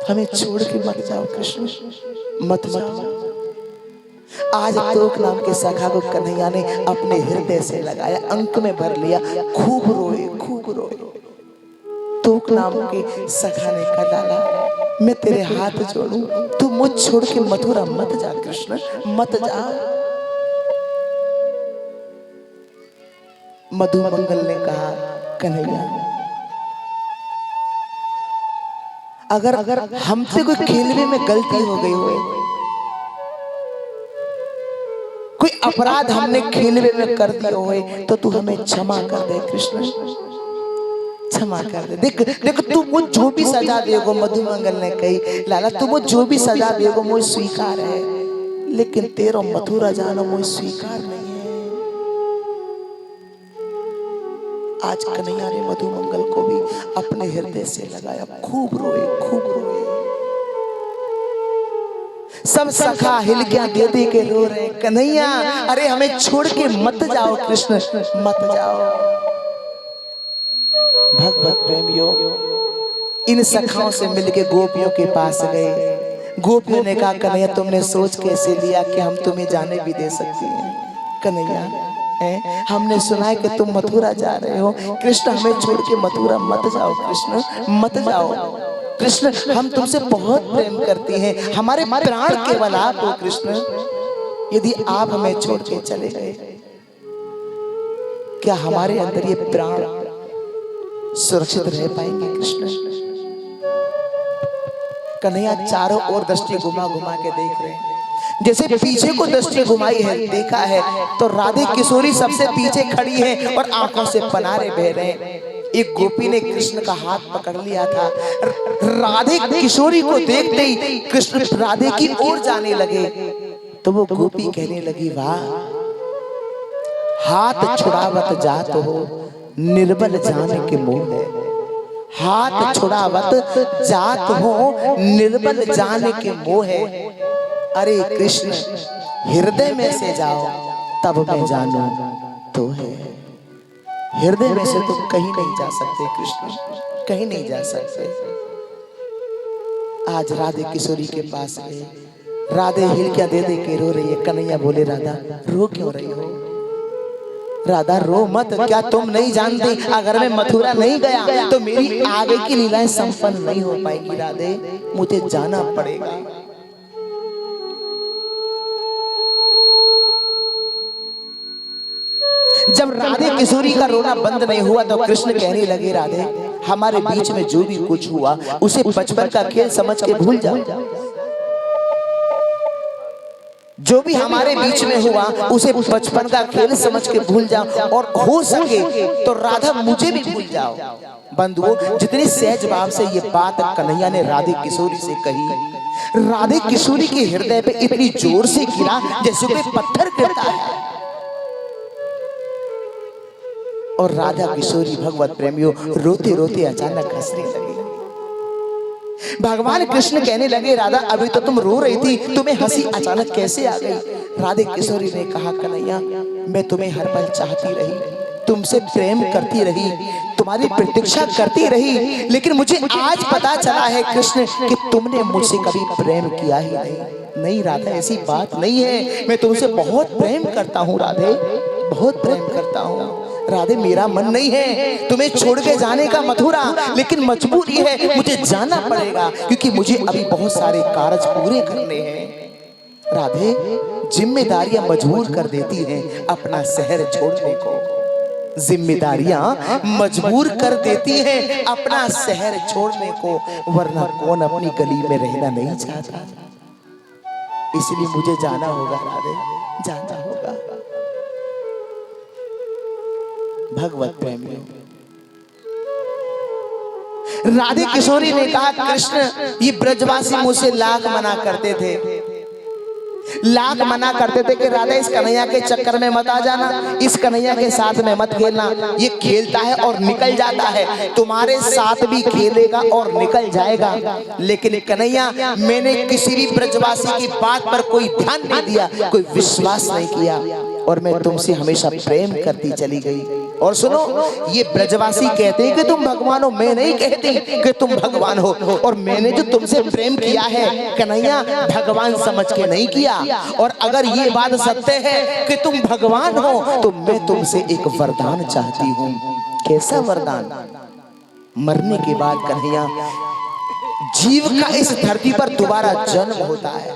हमें छोड़ के मत जाओ कृष्ण, मत जाओ। आज तोक नाम के सखा को कन्हैया ने अपने हृदय से लगाया, अंक में भर लिया, खूब रोए खूब रोए। तोक नाम के सखा ने कहा, लाला मैं तेरे हाथ जोड़ूं, तू मुझ छोड़ के मथुरा मत जा कृष्ण, मत जा। मधु मंगल ने कहा कन्हैया, अगर हमसे कोई खेलने में गलती हो गई हो, कोई अपराध हमने खेलने में कर दिया हो, तो तू हमें क्षमा कर दे कृष्ण, क्षमा कर दे। देख देख, तू मुझ जो भी सजा देगो, मधु मंगल ने कही लाला तू मुझ जो भी सजा देगो मुझे स्वीकार है, लेकिन तेरा मथुरा जाना मुझे स्वीकार नहीं है। आज कन्हैया ने मधु मंगल को भी अपने हृदय से लगाया, खूब रोए, खूब रोए। सब सखा हिलकियां दे दे के रो रहे, कन्हैया अरे हमें छोड़ के मत जाओ कृष्ण, मत जाओ। भगवत प्रेमियों, इन सखाओं से मिलके गोपियों के पास गए। गोपियों ने कहा कन्हैया तुमने सोच कैसे लिया कि हम तुम्हें जाने भी दे सकती हैं? कन्हैया हमने सुना है कि तुम मथुरा जा रहे हो, कृष्ण हमें छोड़ के मथुरा मत जाओ कृष्ण, मत जाओ कृष्ण, हम तुमसे बहुत प्रेम करते हैं, हमारे प्राण केवल आप हो कृष्ण, यदि आप हमें छोड़ के चले गए क्या हमारे अंदर ये प्राण सुरक्षित रह पाएंगे कृष्ण? कन्हैया चारों ओर दृष्टि घुमा घुमा के देख रहे हैं, जैसे पीछे को दृष्टि घुमाई है, देखा है तो राधे किशोरी सबसे पीछे खड़ी है और आंखों से पनारे बह रहे हैं। एक गोपी ने कृष्ण का हाथ पकड़ लिया था, राधे किशोरी को देखते ही कृष्ण राधे की ओर जाने लगे तो वो गोपी कहने लगी वाह, हाथ छुड़ावत जात हो निर्बल जाने के मोह है, हाथ छुड़ावत जात हो निर्बल जाने के मोह है। अरे कृष्ण हृदय में से जाओ तब मैं जानू तो है, हृदय में से तुम कहीं नहीं जा सकते कृष्ण, कहीं नहीं जा सकते। आज राधे किशोरी के पास गए, राधे हिलकियां दे दे के रो रही है। कन्हैया बोले राधा रो क्यों रही हो? राधा रो मत, क्या तुम नहीं जानती अगर मैं मथुरा नहीं गया तो मेरी आगे की लीलाएं संपन्न नहीं हो पाएगी। राधे मुझे जाना पड़ेगा। जब राधे किशोरी का रोना बंद नहीं हुआ तो कृष्ण कहने लगे राधे हमारे बीच में जो भी कुछ हुआ उसे बचपन का खेल समझ के भूल जाओ, जो भी हमारे बीच में हुआ उसे बचपन का खेल समझ के भूल जाओ, और हो सके तो राधा मुझे भी भूल जाओ। बंधुओं, जितनी सहज भाव से ये बात कन्हैया ने राधे किशोरी से कही, राधे किशोरी के हृदय पे इतनी जोर से गिरा जैसे कोई पत्थर गिरता है। और राधा किशोरी भगवत प्रेमियों रोते रोते अचानक हंसने लगे। भगवान कृष्ण कहने लगे राधा अभी तो तुम रो रही थी, तुम्हें हंसी अचानक कैसे आ गई? राधे किशोरी ने कहा कन्हैया मैं तुम्हें हर पल चाहती रही, तुमसे प्रेम करती रही, तुम्हारी प्रतीक्षा करती रही, लेकिन मुझे आज पता चला है कृष्ण कि तुमने मुझसे कभी प्रेम किया ही नहीं। नहीं राधा ऐसी बात नहीं है, मैं तुमसे बहुत प्रेम करता हूँ राधे, बहुत प्रेम करता हूँ राधे, मेरा मन नहीं है तुम्हें छोड़ के जाने का मथुरा, लेकिन मजबूरी है, मुझे जाना पड़ेगा क्योंकि मुझे अभी बहुत सारे कार्य पूरे करने हैं। राधे जिम्मेदारियां मजबूर कर देती हैं अपना शहर छोड़ने को, जिम्मेदारियां मजबूर कर देती हैं अपना शहर छोड़ने को, वरना कौन अपनी गली में रहना नहीं चाहता। इसलिए मुझे जाना होगा राधे, जाना होगा। भगवत प्रेमियों, राधे किशोरी ने कहा कृष्ण ये ब्रजवासी मुझसे लाख मना करते थे, लाख मना करते थे कि राधा इस कन्हैया के चक्कर में मत आ जाना, इस कन्हैया के साथ में मत खेलना, ये खेलता है और निकल जाता है, तुम्हारे साथ भी खेलेगा और निकल जाएगा। लेकिन कन्हैया मैंने किसी भी ब्रजवासी की बात पर कोई ध्यान नहीं दिया, कोई विश्वास नहीं किया, और मैं तुमसे हमेशा प्रेम करती चली गई। और सुनो, ये ब्रजवासी कहते हैं कि तुम भगवान हो, मैं नहीं कहती कि तुम भगवान हो, और मैंने जो तुमसे प्रेम किया है कन्हैया भगवान समझ के नहीं किया। और अगर ये बात सत्य है कि तुम भगवान हो तो मैं तुमसे एक वरदान चाहती हूँ। कैसा वरदान? मरने के बाद कन्हैया जीव का इस धरती पर दोबारा जन्म होता है।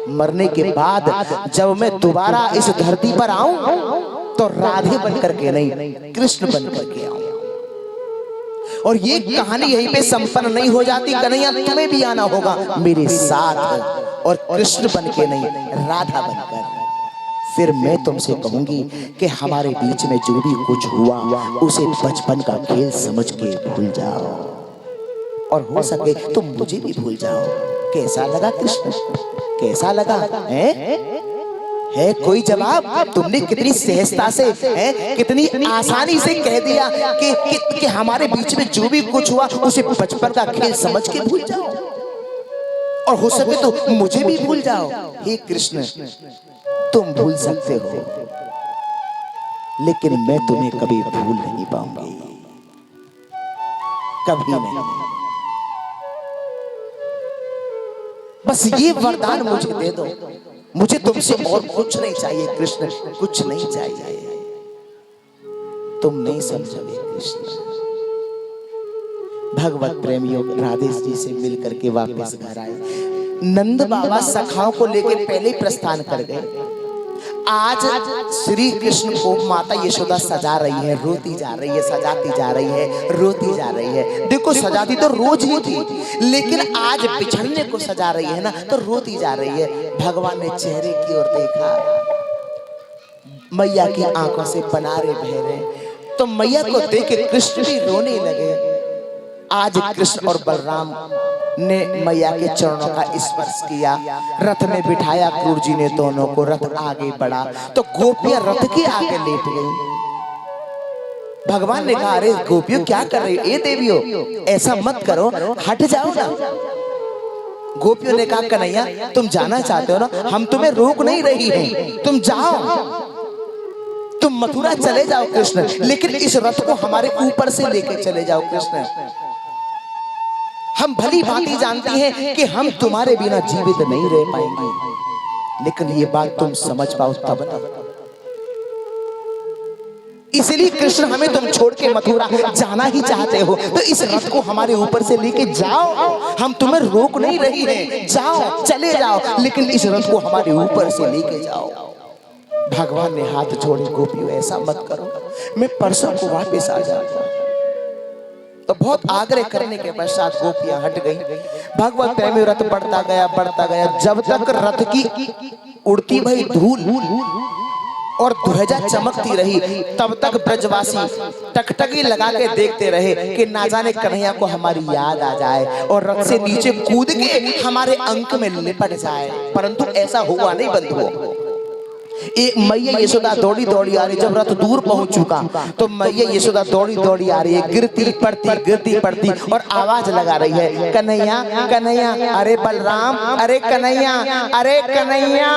मरने के बाद जब मैं दोबारा इस धरती पर आऊं तो राधे बनकर के नहीं, कृष्ण बनकर के आऊं। और ये कहानी यहीं पे संपन्न नहीं हो जाती। कन्हैया तुम्हें भी आना होगा मेरे साथ, और कृष्ण बन के नहीं, राधा बनकर। फिर मैं तुमसे कहूंगी कि हमारे बीच में जो भी कुछ हुआ उसे बचपन का खेल समझ के भूल जाओ, और हो सके तो मुझे भी भूल जाओ। कैसा लगा कृष्ण, कैसा लगा? है कोई जवाब? तुमने कितनी सहजता से, कितनी आसानी से कह दिया कि हमारे बीच में जो भी कुछ हुआ उसे बचपन का खेल समझ के भूल जाओ, और हो सके तो मुझे भी भूल जाओ। हे कृष्ण, तुम भूल सकते हो, लेकिन मैं तुम्हें कभी भूल नहीं पाऊंगी, कभी नहीं। बस ये वरदान मुझे दे दो, मुझे तुमसे और कुछ नहीं चाहिए कृष्ण, कुछ नहीं चाहिए। तुम नहीं समझोगे कृष्ण। भगवत प्रेमियों राधे जी से मिलकर के वापस घर आए। नंद बाबा सखाओं को लेकर पहले ही प्रस्थान कर गए। आज श्री कृष्ण को माता यशोदा सजा रही है, रोती जा रही है, सजाती जा रही है, रोती जा रही है। देखो सजाती तो रोज ही थी, लेकिन आज बिछड़ने को सजा रही है ना, तो रोती जा रही है। भगवान ने चेहरे की ओर देखा, मैया की आंखों से पनारे बह रहे, तो मैया को देख के कृष्ण भी रोने लगे। आज कृष्ण और बलराम ने मैया के चरणों का स्पर्श किया, रथ में बिठाया क्रूर जी ने दोनों को, रथ आगे बढ़ा तो गोपियां रथ के आगे लेट गई। भगवान ने कहा, अरे गोपियों क्या कर रही हो? ए देवियों, ऐसा मत करो, हट जाओ ना। गोपियों ने कहा, कन्हैया तुम जाना चाहते हो ना, हम तुम्हें रोक नहीं रही हैं, तुम जाओ, तुम मथुरा चले जाओ कृष्ण, लेकिन इस रथ को हमारे ऊपर से लेके चले जाओ कृष्ण। हम भली भांति जानती हैं कि हम तुम्हारे बिना जीवित नहीं रह पाएंगे, लेकिन ये बात तुम समझ पाओ तब ना। इसलिए कृष्ण हमें तुम छोड़ के मथुरा जाना ही चाहते हो, तो इस रथ को हमारे ऊपर से लेके जाओ, हम तुम्हें रोक नहीं रही हैं, जाओ, चले जाओ, लेकिन इस रथ को हमारे ऊपर से लेके जाओ। भगवान ने हाथ जोड़े, गोपियों ऐसा मत करो, मैं परसों को वापस आ जाऊंगा। तो बहुत आग्रह करने के पश्चात गोपियां हट गई। भगवत प्रेमी रथ बढ़ता गया, जब तक रथ की उड़ती भई धूल और ध्वजा चमकती रही, तब तक ब्रजवासी टकटकी लगा के देखते रहे कि ना जाने कन्हैया को हमारी याद आ जाए और रथ से नीचे कूद के हमारे अंक में लिपट जाए। परंतु ऐसा हुआ नहीं बंधुओं। एक मैया यशोदा दौड़ी दौड़ी आ रही, जब रथ दूर पहुंच चुका तो मैया यशोदा दौड़ी दौड़ी आ रही है, गिरती पड़ती और आवाज लगा रही है, कन्हैया कन्हैया, अरे बलराम, अरे कन्हैया, अरे कन्हैया।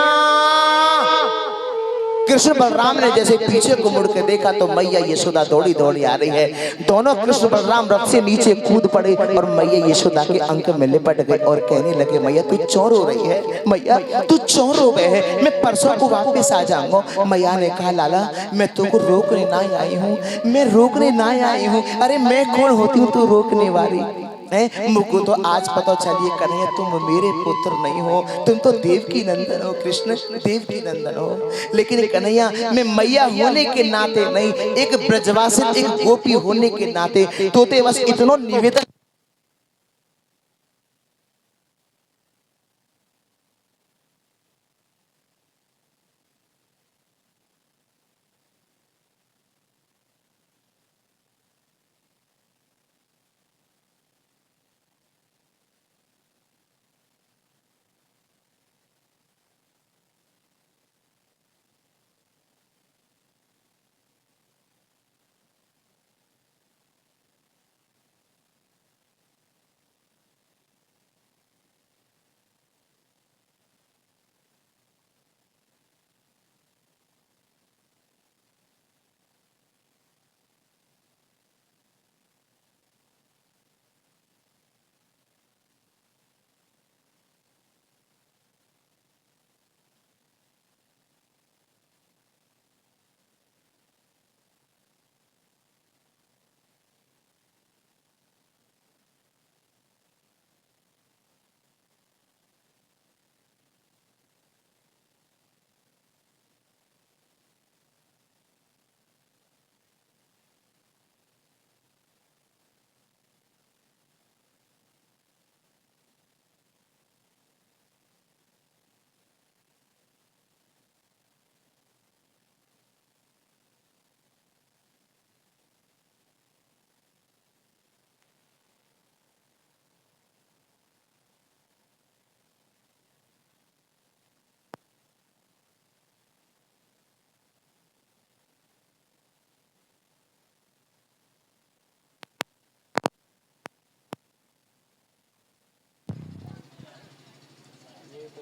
कृष्ण बलराम ने जैसे पीछे को मुड़ के देखा तो मैया यशोदा दौड़ी दौड़ी आ रही है। दोनों कृष्ण बलराम रथ से नीचे कूद पड़े और मैया यशोदा के अंक में लिपट गए और कहने लगे, मैया तू चोर हो रही है, मैया तू चोर हो गए है, मैं परसों को वापस आ जाऊंगा। मैया ने कहा, लाला मैं तुमको रोकने ना आई हूँ, मैं रोकने ना आई हूँ। अरे मैं कौन होती हूँ तू रोकने वाली? मुझको तो आज पता चलिए कन्हैया तुम मेरे पुत्र नहीं हो, तुम तो देवकी नंदन हो कृष्ण, देवकी नंदन हो। लेकिन कन्हैया मैं मैया होने के नाते नहीं, एक ब्रजवासी, एक गोपी होने के नाते तोते बस इतना निवेदन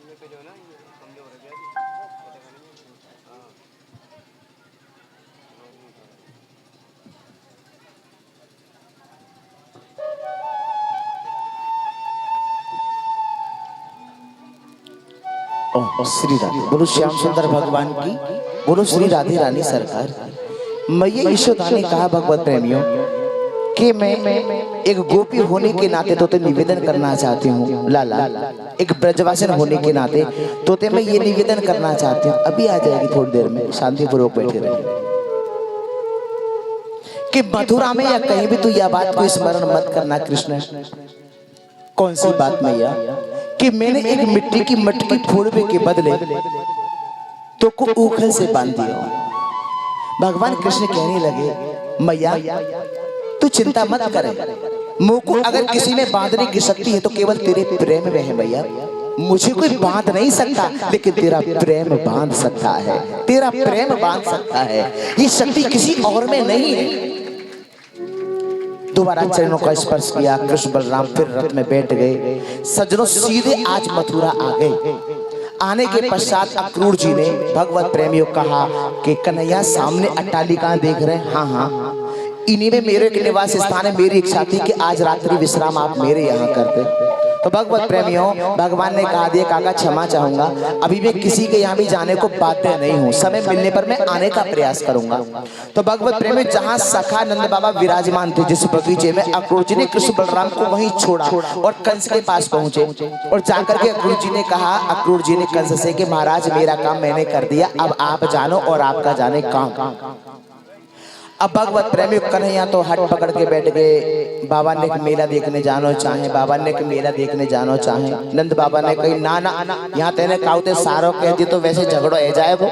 ओह श्री राधे, बोलो श्याम सुंदर भगवान की, बोलो श्री राधे रानी सरकार। मैया यशोदा ने कहा भगवत प्रेमियों कि मैं एक गोपी होने के नाते तो निवेदन करना चाहती हूँ लाला, एक ब्रजवासन होने के नाते तो मैं ये निवेदन करना चाहती हूँ। अभी आ जाएगी थोड़ी देर में, शांतिपूर्वक बैठे रहे कि मथुरा में या कहीं भी तू यह बात को स्मरण मत करना कृष्ण। कौन सी बात मैया? कि मैंने एक मिट्टी की मटकी फोड़ने के बदले तो को ऊखल से बांध दिया। भगवान कृष्ण कहने लगे मैया तू चिंता मत करे, मुंह को अगर किसी में बांधने की शक्ति है तो केवल तेरे प्रेम में है मैया। मुझे कोई बांध नहीं सकता लेकिन तेरा प्रेम बांध सकता है, तेरा प्रेम बांध सकता है। ये शक्ति किसी और में नहीं है। दोबारा चरणों का स्पर्श किया, कृष्ण बलराम फिर रथ में बैठ गए। सज्जनों सीधे आज मथुरा आ गए। आने के पश्चात अक्रूर जी ने भगवत प्रेमियों कहा कि कन्हैया सामने अट्टालिका देख रहे हैं, हाँ हाँ इन्हीं में मेरे निवास स्थान है। मेरी इच्छा थी कि आज रात्रि विश्राम आप मेरे यहाँ करते। तो भगवत प्रेमियों भगवान ने कहा दिया काका क्षमा चाहूंगा, अभी मैं किसी के यहाँ भी जाने को बाध्य नहीं हूँ, समय मिलने पर मैं आने का प्रयास करूंगा। तो भगवत प्रेमी जहाँ सखा नंद बाबा विराजमान थे जिस बगीचे में, अक्रूर जी ने कृष्ण बलराम को वहीं छोड़ा और कंस के पास पहुंचे और जाकर के अक्रूर जी ने कहा, अक्रूर जी ने कंस से कि महाराज मेरा काम मैंने कर दिया, अब आप जानो और आपका जाने काम। अब भगवत प्रेमी कन्हैया तो हट पकड़ के बैठ गए। बाबा ने मेला देखने जानो चाहे, बाबा ने मेला देखने जानो चाहे। नंद बाबा ने कही ना ना यहाँ तेने काउते सारो कह दी तो वैसे झगड़ो है जाएगो।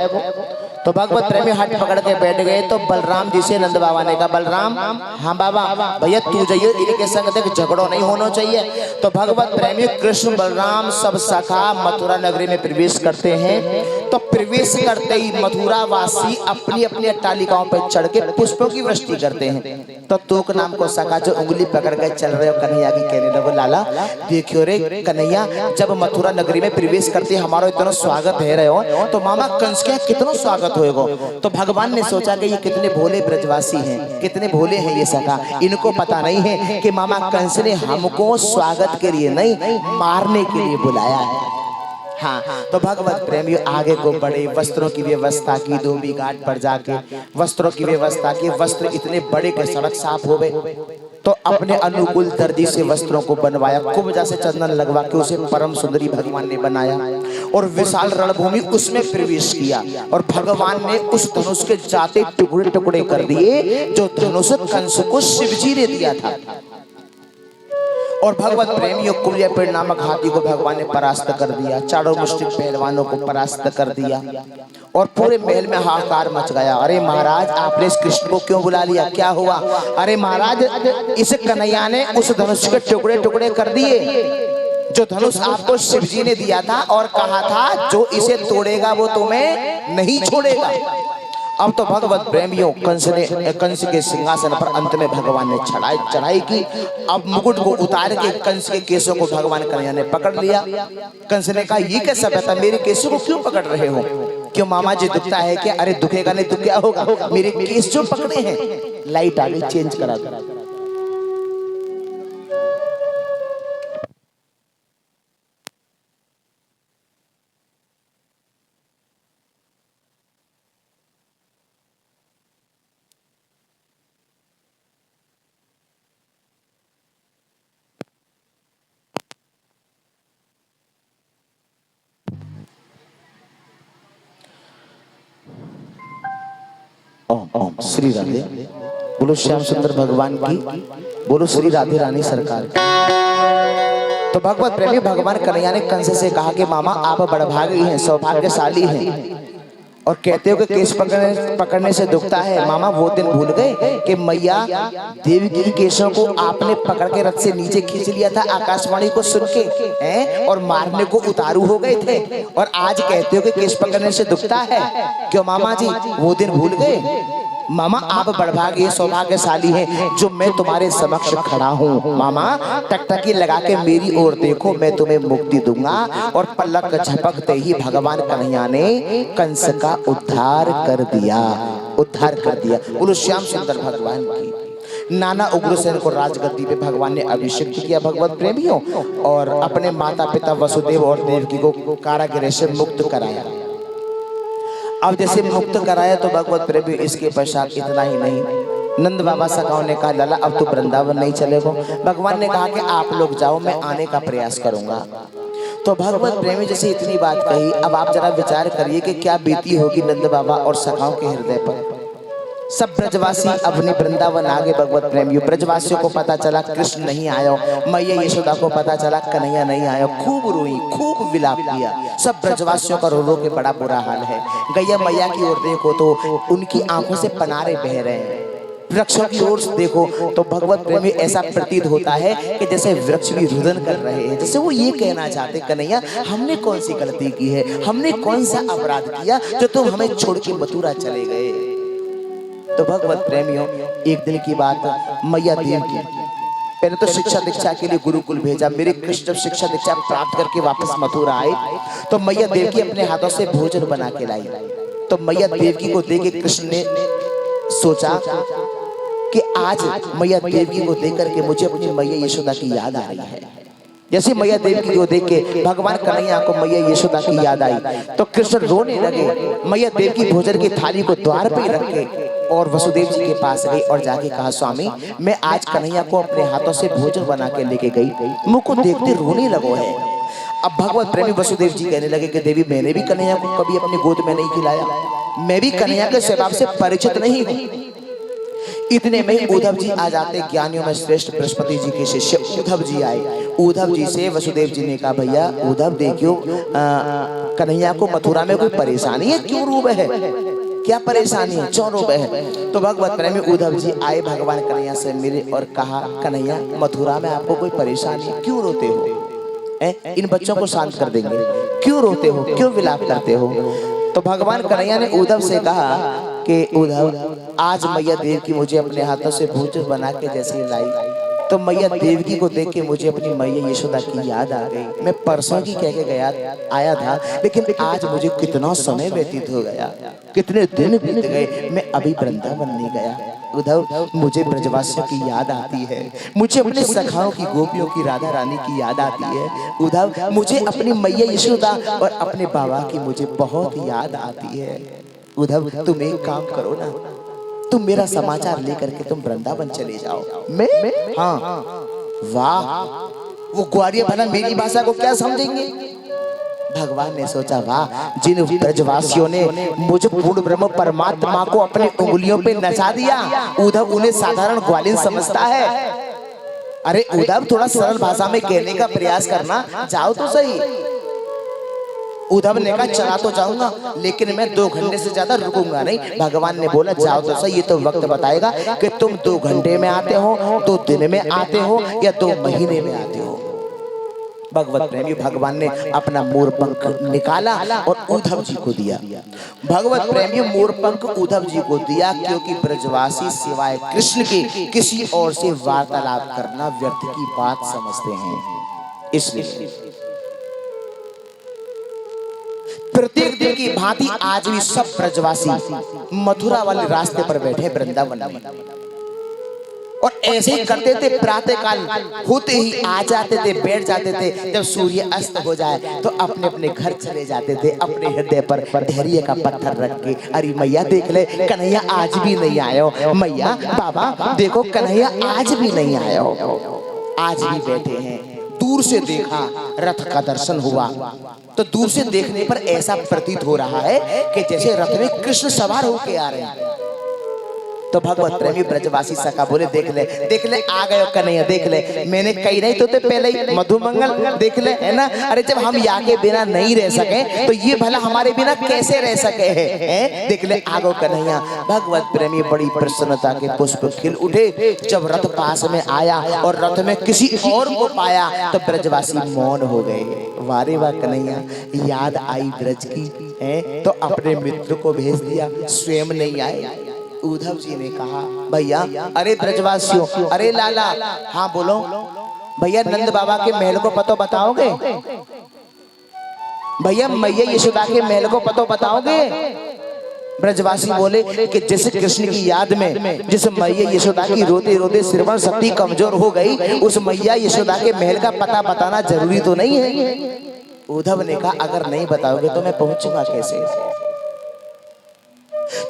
तो भगवत प्रेमी हट पकड़ के बैठ गए। तो बलराम जी से नंद बाबा ने कहा बलराम हाँ बाबा भैया तू जाइए, इनके संग देख झगड़ो नहीं होना चाहिए। तो भगवत प्रेमी कृष्ण बलराम सब सखा मथुरा नगरी में प्रवेश करते हैं। तो प्रवेश करते ही मथुरा वासी अपनी अपनी अट्टालिकाओं पर चढ़ के पुष्पों की वृष्टि करते हैं। तो तूक नाम को सखा जो उंगली पकड़ के चल रहे हो कन्हैया की कहने लगो लाला देखियो रे कन्हैया, जब मथुरा नगरी में प्रवेश करते हमारा इतना स्वागत है रहे हो तो मामा कंस के कितना स्वागत होएगा। तो भगवान ने सोचा कि ये कितने भोले ब्रजवासी हैं, कितने भोले हैं ये सखा, इनको पता नहीं है कि मामा कंस ने हमको स्वागत के लिए नहीं मारने के लिए बुलाया है। हाँ तो भगवत प्रेमियों आगे को बढ़े, वस्त्रों की व्यवस्था की, धोबी घाट पर जाके वस्त्रों की व्यवस्था की। वस्त्र इतने बड़े के सड़क साफ हो गए तो अपने अनुकूल दर्जी से वस्त्रों को बनवाया, खूब जैसे चंदन लगवा के उसे परम सुंदरी भगवान ने बनाया और विशाल रणभूमि उसमें प्रवेश किया। और भगवान ने उस धनुष के जाते टुकड़े टुकड़े कर दिए जो धनुष कंस को शिवजी ने दिया था। और भगवत प्रेमियों कुल्यपेड़ नामक हाथी को भगवान ने परास्त कर दिया, चारों मुष्टिक पहलवानों को परास्त कर दिया और पूरे महल में हाहाकार मच गया। अरे महाराज आपने इस कृष्ण को क्यों बुला लिया, क्या हुआ? अरे महाराज इस कन्हैया ने उस धनुष के टुकड़े टुकड़े कर दिए जो धनुष आपको शिवजी ने दिया था और कहा था जो इसे तोड़ेगा वो तुम्हें नहीं छोड़ेगा। अब तो भगवत प्रेमियों कंस के सिंहासन पर अंत में भगवान ने चढ़ाई की। अब मुकुट को उतार के कंस के केसों को भगवान कन्हैया ने पकड़ लिया। कंस ने कहा ये कैसा बेटा, मेरे केसों को क्यों पकड़ रहे हो? क्यों मामा जी दुखता है क्या? अरे दुखेगा नहीं तो क्या होगा, मेरे केस जो पकड़े हैं। लाइट आ गई, चेंज करा दो। ओम ओम श्री राधे, बोलो श्याम सुंदर भगवान की, बोलो श्री राधे रानी सरकार की। तो भगवत प्रेमी भगवान कन्हैया ने कंस से कहा कि मामा आप बड़भागी हैं, सौभाग्यशाली हैं और कहते हो कि केस पकड़ने से दुखता है। मामा वो दिन भूल गए कि मैया देवी के केसों को आपने पकड़ के रथ से नीचे खींच लिया था आकाशवाणी को सुन के हैं और मारने को उतारू हो गए थे और आज कहते हो कि केस पकड़ने से दुखता है। क्यों मामा जी वो दिन भूल गए? मामा आप बड़भागे सौभाग्यशाली हैं जो मैं तुम्हारे समक्ष खड़ा हूँ। मामा टकटकी लगा के मेरी ओर देखो, मैं तुम्हें मुक्ति दूंगा। और पलक झपकते ही भगवान कन्हैया ने कंस का उद्धार कर दिया, उद्धार कर दिया। बोलो श्याम सुंदर भगवान की। नाना उग्रसेन को राजगद्दी पे भगवान ने अभिषेक किया भगवत प्रेमियों, और अपने माता पिता वसुदेव और देवकी को कारागृह से मुक्त कराया। अब जैसे मुक्त कराया तो भगवत प्रेमी इसके पश्चात इतना ही नहीं, नंद बाबा सखाओं ने कहा लाला अब तो वृंदावन नहीं चलेगा। भगवान ने कहा कि आप लोग जाओ, मैं आने का प्रयास करूंगा। तो भगवत प्रेमी जैसे इतनी बात कही, अब आप जरा विचार करिए कि क्या बीती होगी नंद बाबा और सखाओं के हृदय पर। सब ब्रजवासी अपने वृंदावन आ गए भगवत प्रेमियों। ब्रजवासियों को पता चला कृष्ण नहीं आया, मैया यशोदा को पता चला कन्हैया नहीं आया। खूब रोई, खूब विलाप किया। सब ब्रजवासियों का रो रो के बड़ा बुरा हाल है। गैया मैया की ओर देखो तो उनकी आंखों से पनारे बह रहे हैं। वृक्षों की ओर देखो तो भगवत प्रेमी ऐसा प्रतीत होता है कि जैसे वृक्ष भी रुदन कर रहे हैं, जैसे वो ये कहना चाहते कन्हैया हमने कौन सी गलती की है, हमने कौन सा अपराध किया जो तुम हमें छोड़ के मथुरा चले गए। तो भगवत प्रेमियों एक दिन की बात, मैया देव की पहले तो शिक्षा दीक्षा के लिए गुरुकुल भेजा। मेरे कृष्ण जब शिक्षा दीक्षा प्राप्त करके वापस मथुरा आए तो मैया देवकी अपने हाथों से भोजन बना के लाई। तो मैया देवकी को देख के कृष्ण ने सोचा कि आज मैया देवकी को देख करके मुझे अपनी मैया यशोदा की याद आ रही है। जैसे मैया देवकी को देख के भगवान कन्हैया को मैया यशोदा की याद आई तो कृष्ण रोने लगे। मैया देवकी भोजन की थाली को द्वार पे रख के और वसुदेव जी के पास गई और जाके कहा स्वामी मैं आज कन्हैया को अपने हाथों से भोजन बना के लेके गई, मुझको देखते रोने लगो है। अब भगवत प्रेमी वसुदेव जी कहने लगे कि देवी मैंने भी कन्हैया को कभी अपनी गोद में नहीं खिलाया, मैं भी कन्हैया के स्वभाव से परिचित नहीं हूँ। इतने में उद्धव जी आ जाते, ज्ञानियों में श्रेष्ठ बृहस्पति जी के शिष्य उद्धव जी आए। उद्धव जी से वसुदेव जी ने कहा भैया उद्धव देखियो कन्हैया को मथुरा में कोई परेशानी है, क्यों रोब है, क्या परेशानी है, क्यों रोब है। तो भगवत प्रेमी उद्धव जी आए भगवान कन्हैया से मिले और कहा कन्हैया मथुरा में आपको कोई परेशानी है, क्यों रोते हो, इन बच्चों को शांत कर देंगे, क्यों रोते हो, क्यों विलाप करते हो। तो भगवान कन्हैया ने उद्धव से कहा कि उद्धव आज मैया देव की मुझे अपने हाथों से भोजन बना के जैसे लाई तो मैया देवकी को देख के मुझे अपनी मैया यशोदा की याद आ गई। मैं परसों की कह के गया आया था, लेकिन आज मुझे कितना समय व्यतीत हो गया, कितने दिन बीत गए, मैं अभी वृंदावन नहीं गया। उद्धव मुझे ब्रजवासियों की याद आती है, मुझे अपने सखाओं की गोपियों की राधा रानी की याद आती है। उद्धव मुझे अपनी मैया यशोदा और अपने बाबा की मुझे बहुत याद आती है। उद्धव तुम एक काम करो ना, तुम मेरा समाचार लेकर के तुम वृंदावन चले जाओ। मैं हाँ वाह, वो ग्वारिया भला मेरी भाषा को क्या समझेंगे। भगवान ने सोचा वाह, जिन ब्रजवासियों ने मुझे पूर्ण ब्रह्म परमात्मा को अपनी उंगलियों पे नचा दिया, उद्धव उन्हें साधारण ग्वालिन समझता है। अरे उद्धव थोड़ा सरल भाषा में कहने का प्रयास करना, जाओ तो सही। उद्धव ने कहा चला तो जाऊंगा लेकिन मैं 2 घंटे से ज्यादा रुकूंगा नहीं। भगवान ने बोला जाओ तो सही, ये तो वक्त बताएगा कि तुम 2 घंटे में आते हो, 2 दिन में आते हो या 2 महीने में आते हो। भगवत प्रेमी भगवान ने अपना मोर पंख निकाला और उद्धव जी को दिया। भगवत प्रेमी मोर पंख उद्धव जी को दिया क्योंकि ब्रजवासी सिवाय कृष्ण के किसी और से वार्तालाप करना व्यर्थ की बात समझते हैं। इसलिए प्रत्येक दिन की भांति आज भी सब ब्रजवासी मथुरा वाले रास्ते पर बैठे वृंदावन में, और ऐसे ही करते थे। प्रातः काल होते ही आ जाते थे, बैठ जाते थे। जब सूर्य अस्त हो जाए तो अपने अपने घर चले जाते थे, अपने हृदय पर धैर्य का पत्थर रख के। अरे मैया देख ले कन्हैया आज भी नहीं आयो, मैया बाबा देखो कन्हैया आज भी नहीं आयो। आज भी बैठे हैं। दूर से देखा, रथ का दर्शन हुआ तो दूर से देखने पर ऐसा प्रतीत हो रहा है कि जैसे रथ में कृष्ण सवार होके आ रहे हैं। तो भगवत प्रेमी ब्रजवासी सखा बोले देख ले आ गए कन्हैया, देख ले मैंने कही नहीं तो ते पहले ही मधुमंगल देख ले, है ना। अरे जब हम यहाँ के बिना नहीं रह सके तो ये भला हमारे बिना कैसे रह सके है। देख ले आ गए कन्हैया। भगवत प्रेमी बड़ी प्रसन्नता के पुष्प खिल उठे। जब रथ पास में आया और रथ में किसी और को पाया तो ब्रजवासी मौन हो गए। वारे वाह कन्हैया, याद आई ब्रज की है तो अपने मित्र को भेज दिया, स्वयं नहीं आए। उद्धव जी ने कहा भैया, अरे ब्रजवासियों, अरे लाला, हाँ बोलो भैया, नंद बाबा के महल को पतो बताओगे? भैया मैया यशोदा के महल को पतो बताओगे? ब्रजवासी बोले कि जिस कृष्ण की याद में जिस मैया यशोदा की रोते रोते श्रवण शक्ति कमजोर हो गई, उस मैया यशोदा के महल का पता बताना जरूरी तो नहीं है। उद्धव ने कहा अगर नहीं बताओगे तो मैं पहुंचूंगा कैसे?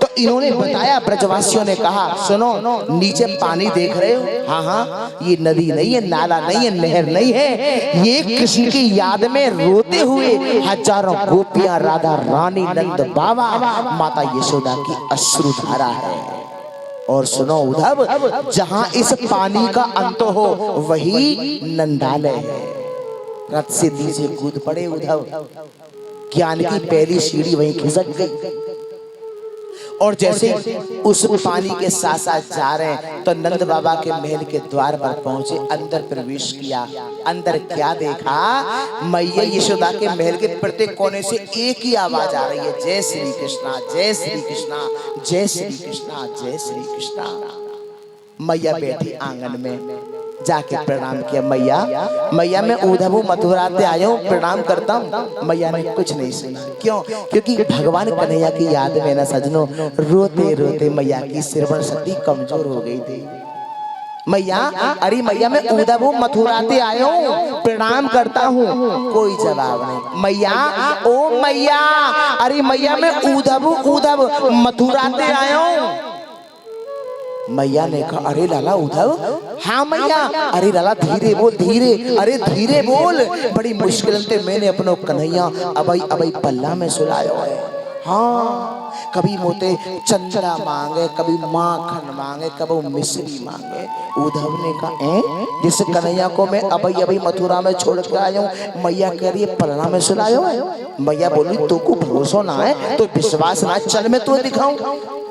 तो इन्होंने बताया, ब्रजवासियों ने कहा सुनो, नीचे पानी देख रहे हो? हाँ हाँ, ये नदी नहीं है, नाला नहीं है, नहर नहीं है, ये कृष्ण की याद में रोते हुए हजारों गोपियां, राधा रानी, नंद बाबा, माता यशोदा की अश्रुधारा है। और सुनो उद्धव, जहां इस पानी का अंत हो वही नंदालय है। रथ से नीचे कूद पड़े उद्धव, ज्ञान की पहली सीढ़ी वहीं खिसक गई। और जैसे उस पानी के साथ साथ जा रहे हैं तो नंद बाबा के महल के द्वार पर पहुंचे, अंदर प्रवेश किया। अंदर क्या देखा? मैया यशोदा के महल के प्रत्येक कोने से एक ही आवाज आ रही है, जय श्री कृष्णा, जय श्री कृष्णा, जय श्री कृष्णा, जय श्री कृष्णा। मैया बैठी आंगन में, जाके प्रणाम किया, मैया मैं उद्धव मथुरा से आया हूँ, प्रणाम करता हूँ। मैया ने कुछ नहीं सुना। क्यों? क्योंकि भगवान कन्हैया की याद में ना सजनों, रोते रोते मैया की श्रवण शक्ति कमजोर हो गई थी। मैया, अरे मैया मैं उद्धव मथुरा से आया हूँ, प्रणाम करता हूँ। कोई जवाब नहीं। मैया, ओ मैया, अरे मैया मैं उद्धव मथुरा से आया हूँ। मैया ने कहा अरे लाला उद्धव? हाँ मैया। अरे लाला धीरे बोल, धीरे, अरे धीरे बोल। बड़ी मुश्किल से मैंने अपनो कन्हैया अबई अबई पल्ला में सुलायो है। हाँ, कभी मोते चंद्रा मांगे, कभी माखन मांगे, कभी मिश्री मांगे। उद्धव ने कहा जिस कन्हैया को मैं अबई अबई मथुरा में छोड़ के आया हूँ, मैया कह रही है पल्ला में सुलायो है। मैया बोली तो को भरोसा ना है तो विश्वास ना, चल मैं तो दिखाऊं।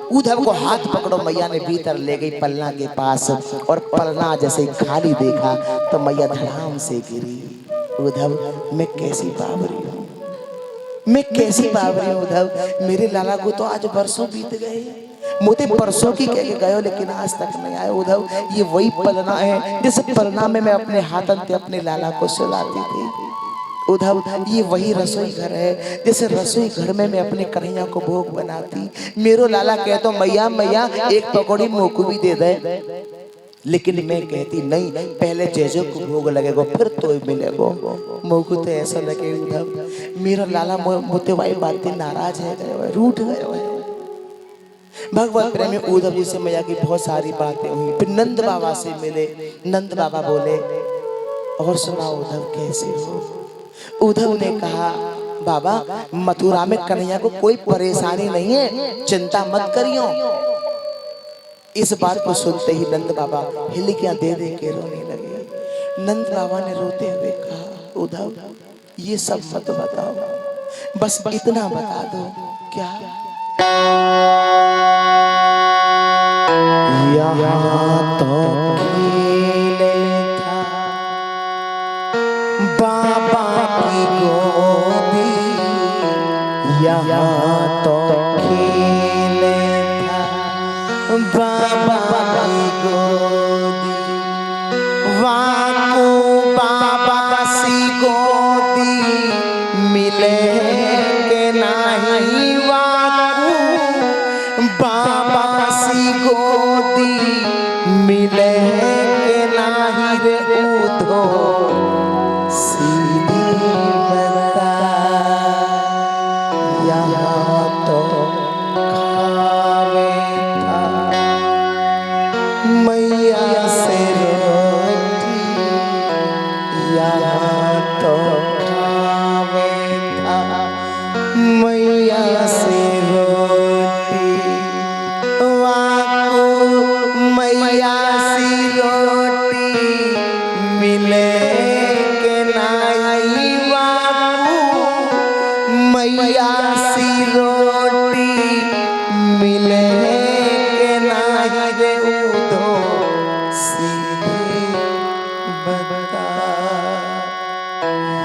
उद्धव को हाथ पकड़ो, मैया ने भीतर ले गई पलना के पास, और पलना जैसे खाली देखा तो मैया धड़ाम से गिरी। उद्धव मैं कैसी बावरी हूँ, मैं कैसी बावरी हूँ उद्धव, मेरे लाला को तो आज बरसों बीत गए, मोते परसों की कह के गए लेकिन आज तक नहीं आए। उद्धव ये वही पलना है जिस पलना में मैं अपने हाथन से अपने लाला को सुलाती थी। उद्धव ये वही रसोई घर है जैसे रसोई घर में मैं अपने कन्हैया को भोग बनाती। मेरो लाला कहे तो मैया मैया एक पकौड़ी मोको भी दे दे, लेकिन मैं कहती नहीं, पहले जेजो को भोग लगेगा फिर तो मिलेगा। मोको तो ऐसा लगे उद्धव मेरा लाला मोते वाई बातें नाराज है गए, रूठ गए है। भगवत प्रेमी उद्धव जी से मैया की बहुत सारी बातें हुई। फिर नंद बाबा से मिले। नंद बाबा बोले और सुनाओ उद्धव कैसे हो? उद्धव ने कहा बाबा मथुरा में कन्हैया को कोई परेशानी नहीं है, चिंता मत करियो। इस बात को सुनते ही नंद बाबा हिलिकियां दे दे के रोने लगे। नंद बाबा ने रोते हुए कहा उद्धव ये सब मत बताओ, बस इतना बता दो क्या यहाँ तो खेले था बाबा की गोदी, यहाँ तो खेले था बाबा की गोदी, वाको बाबा सी गोदी मिले के नहीं, वाको बाबा सी गोदी मिले के नहीं रे उधो सीधी बता, यहाँ तो खावे था मैया से रोटी, यहाँ तो खावे था मैया से रोटी, वाको मैया सी रोटी मिले के नहीं, वाको मैया सी रोटी मिले के नहीं रे उधो सीधे बता,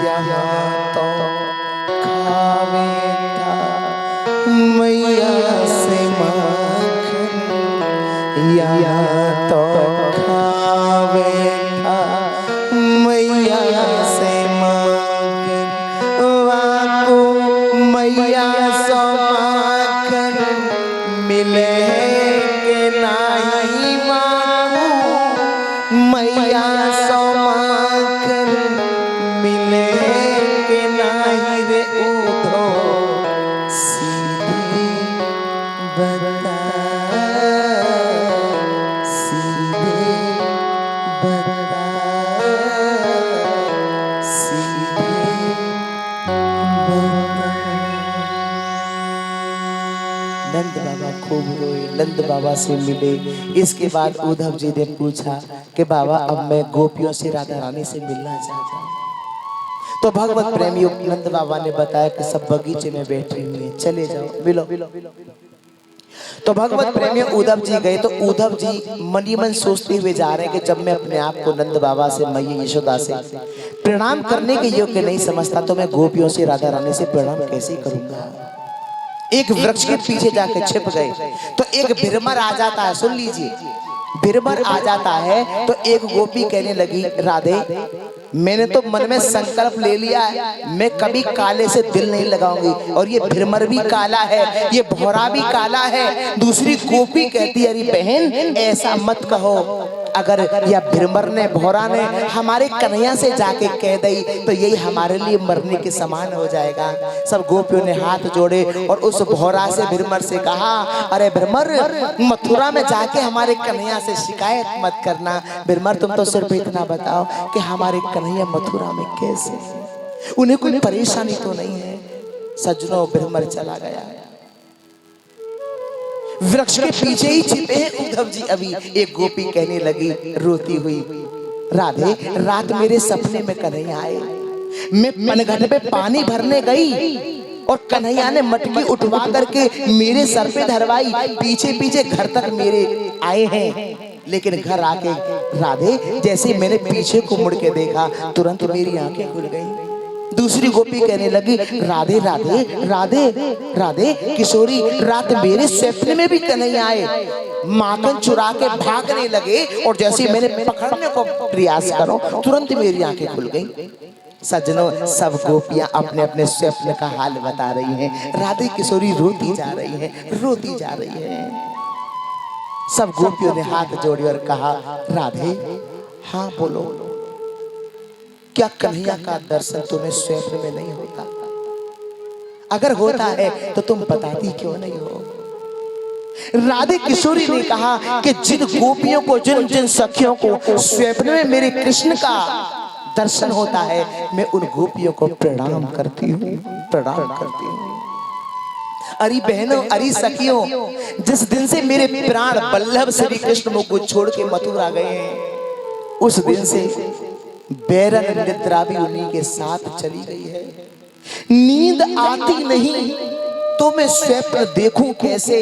यहाँ तो खावे था मैया से माखन मैया तो खावे था मैया से मांगे वाको मैया सो माखन मिले के नाही वाको मैया सो माखन मिले के नाही रे उधो सीधे बता सीधे बता सीधे बता। नंद बाबा खूब रोए, नंद बाबा से मिले। इसके बाद उद्धव जी ने पूछा कि बाबा अब मैं गोपियों से राधा रानी से मिलना चाहता हूँ। तो भगवत प्रेमियों नंद बाबा ने बताया कि सब बगीचे में बैठे हुए हैं, चले जाओ मिलो। तो भगवत प्रेमियों उद्धव जी गए। तो उद्धव जी मनी मन सोचते हुए जा रहे हैं कि जब मैं अपने आप को नंद बाबा से मैया यशोदा से प्रणाम करने के योग्य नहीं समझता तो मैं गोपियों से राधा रानी से प्रणाम कैसे करूंगा। एक वृक्ष के पीछे जाकर छिप गए। तो एक भीरमर आ जाता है, सुन लीजिए, भीरमर आ जाता है। तो एक गोपी कहने लगी राधे मैंने तो मन में संकल्प ले लिया है मैं कभी काले से दिल नहीं लगाऊंगी और ये भीरमर भी काला है, ये भौरा भी काला है। दूसरी गोपी कहती अरे बहन ऐसा मत कहो, अगर या भीरमर ने भौरा ने हमारे कन्हैया से जाके कह दी तो यही हमारे लिए मरने के समान हो जाएगा। सब गोपियों ने हाथ जोड़े और उस भौरा से भीरमर से कहा अरे भीरमर मथुरा में जाके हमारे कन्हैया से शिकायत मत करना। भीरमर तुम तो सिर्फ इतना बताओ कि हमारे कन्हैया मथुरा में कैसे हैं? उन्हें कोई परेशानी तो नहीं है। सज्जनों भीरमर चला गया, वृक्ष के पीछे ही छिपे हैं उद्धव जी। अभी एक गोपी कहने लगी रोती हुई राधे रात मेरे सपने में कन्हैया आए, मैं पनघट पे पानी भरने गई और कन्हैया ने मटकी उठवा करके मेरे सर पे धरवाई, पीछे पीछे घर तक मेरे आए हैं। लेकिन घर आके राधे जैसे मैंने पीछे को मुड़ के देखा तुरंत मेरी आंखें खुल गई। दूसरी गोपी कहने लगी राधे राधे राधे राधे किशोरी रात मेरे सपने में भी कन्हैया आए, माखन चुरा के भागने लगे और जैसे मैंने पकड़ने को प्रयास करो तुरंत मेरी आंखें खुल गई। सज्जनों सब गोपियां अपने अपने स्वप्न का हाल बता रही हैं। राधे किशोरी रोती जा रही हैं, रोती जा रही हैं। सब गोपियों ने हाथ जोड़े और कहा राधे हाँ बोलो, क्या कन्हैया का दर्शन तुम्हें स्वप्न में नहीं होता? अगर होता है तो तुम बताती क्यों नहीं हो? राधे किशोरी ने कहा कि जिन गोपियों को जिन जिन सखियों को स्वप्न में मेरे कृष्ण का दर्शन होता है मैं उन गोपियों को प्रणाम करती हूँ, प्रणाम करती हूँ। अरे बहनों अरे सखियों, जिस दिन से मेरे प्राण बल्लभ श्री कृष्ण मुझको छोड़ के मथुरा गए हैं उस दिन से बैरन निद्रा भी उन्हीं के साथ चली गई है। नींद आती नहीं तो मैं स्वप्न देखूं कैसे,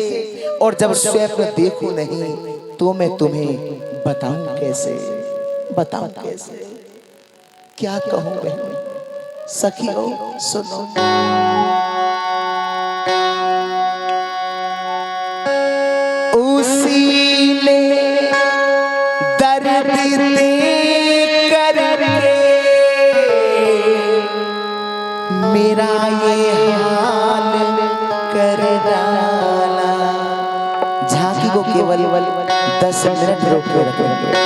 और जब स्वप्न देखूं नहीं तो मैं तुम्हें बताऊं कैसे, बताऊं कैसे? क्या कहूं बहन सखियों सुनो। उसी ने दर्द दे करके मेरा ये हाल कर डाला। झांकी को केवल 10 मिनट रोक के रखेंगे।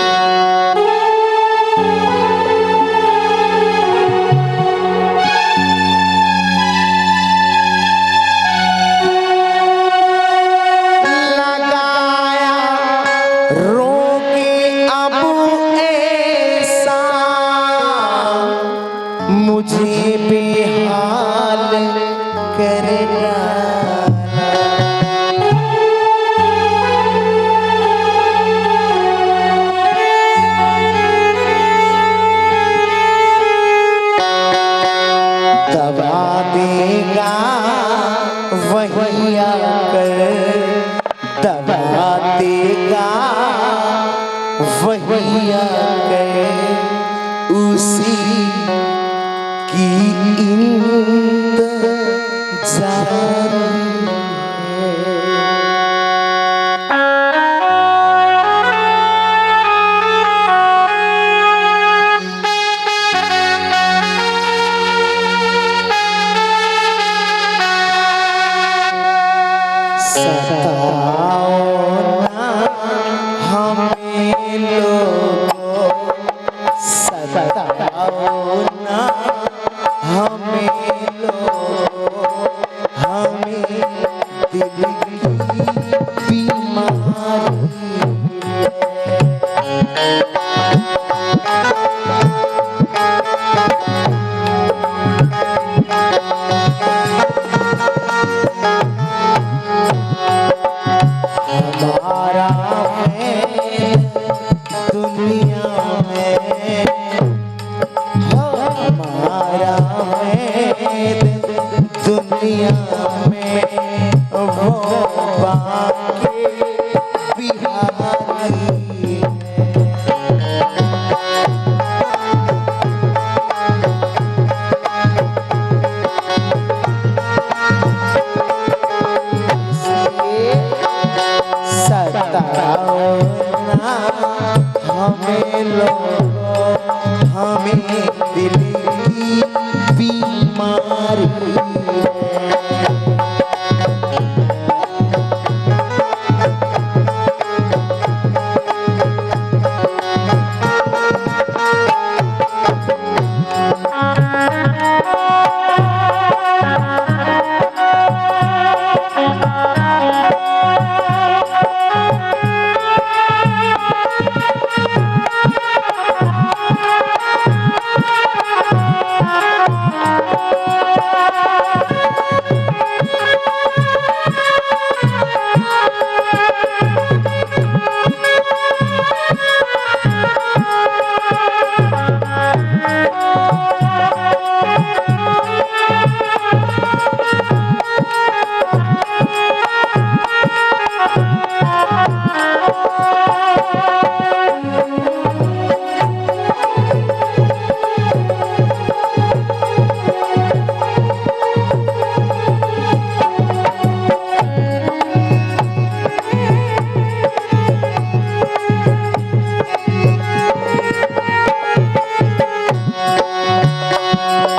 मुझे बेहाल कर डाला। सताओ ना हमें लोगों, सताओ ना हमें लोगों, हमें दिल की बीमारी हमारा है दुनिया में, हमारा है दुनिया में वो बाकी बिहारी सताओ ना हमें लोगों, हमें दिल की बीमारी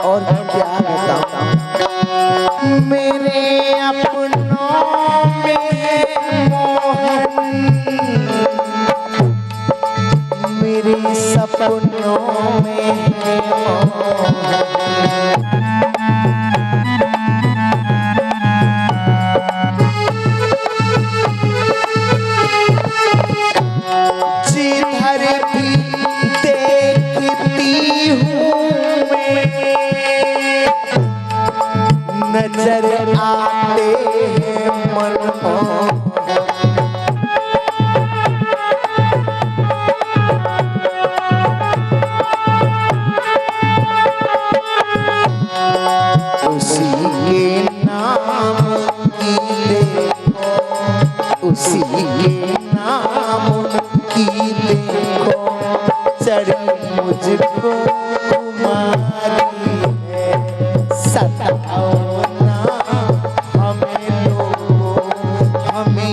और क्या बताऊं, मेरे अपनों में है मोहन, मेरे सपनों में है मोहन, जिधर भी देखती हूँ नजर आते हैं मनमोहन, उसी के नाम की देखो, उसी के नाम की देखो चढ़ी मुझको कुमारी है, सताओ ना हमें लोगों, हमें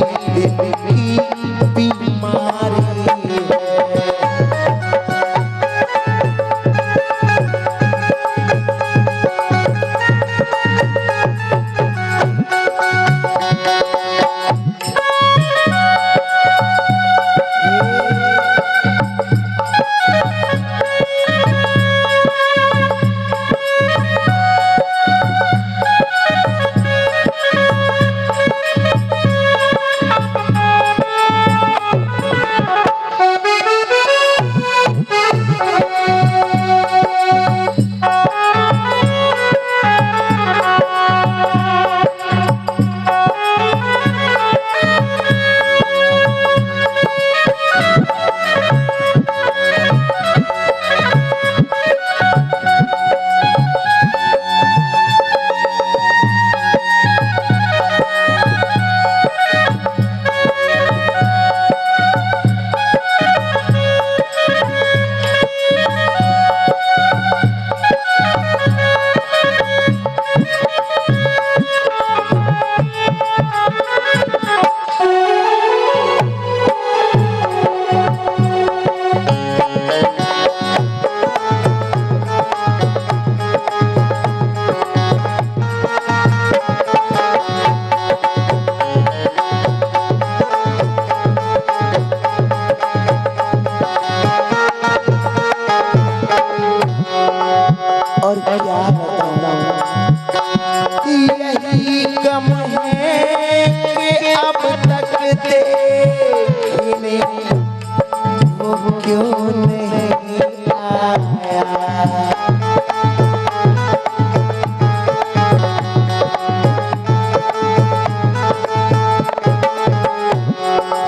यही गम है कि अब तक देखने वो क्यों नहीं आया।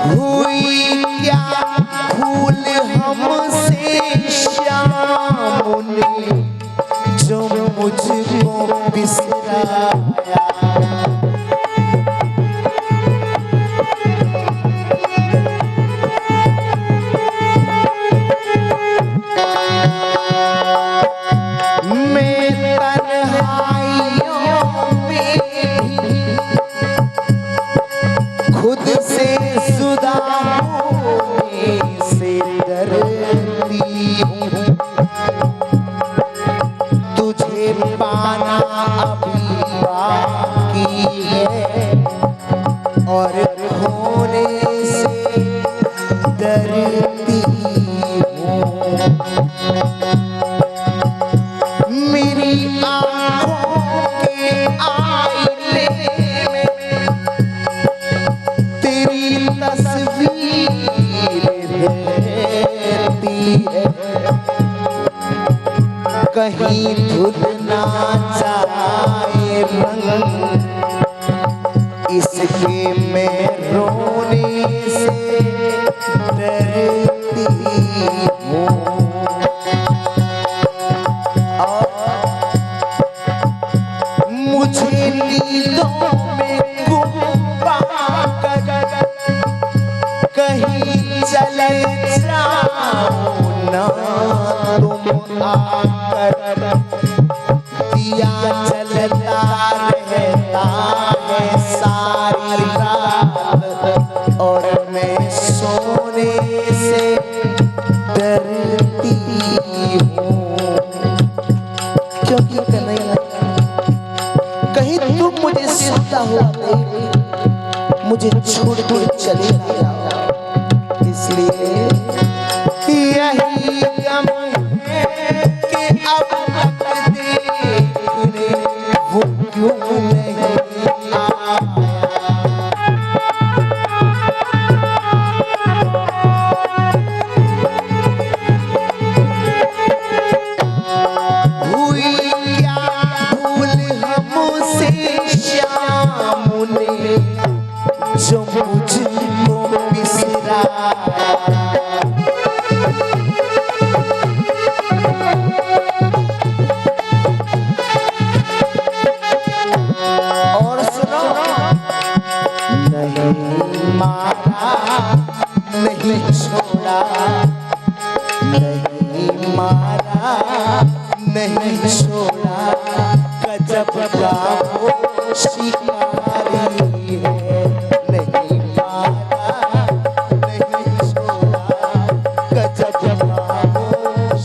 हुई क्या भूल हमसे शाम ने जो मुझको बिसराया। मैं तन्हाइयों में खुद से जुदा होने से डरती हूँ। तुझे पाना अभी बाकी है और खोने से डरती हूँ। मेरी आँखों के आईने में तेरी तस्वीर रहती है। कहीं धुल ना जाए रंग इसके मैं रोने से डरती हूँ। मुझे नींदों में गुम पाकर कहीं चले जाओ ना तुम आकर। दिया जलता रहता है सारी रात और मैं सोने से डरती हूँ। क्योंकि कन्हैया कहीं तुम मुझे सुनता हो मुझे छोड़ के चले जाओ। इसलिए यही गम है कि अब तक देखने वो क्यों नहीं आया। हुई क्या भूल हमसे शाम ने जो मुझको बिसराया। और सुनो, नहीं मारा नहीं छोड़ा, नहीं मारा नहीं छोड़ा, गजब का वो शिकारी है। नहीं मारा नहीं छोड़ा, गजब का वो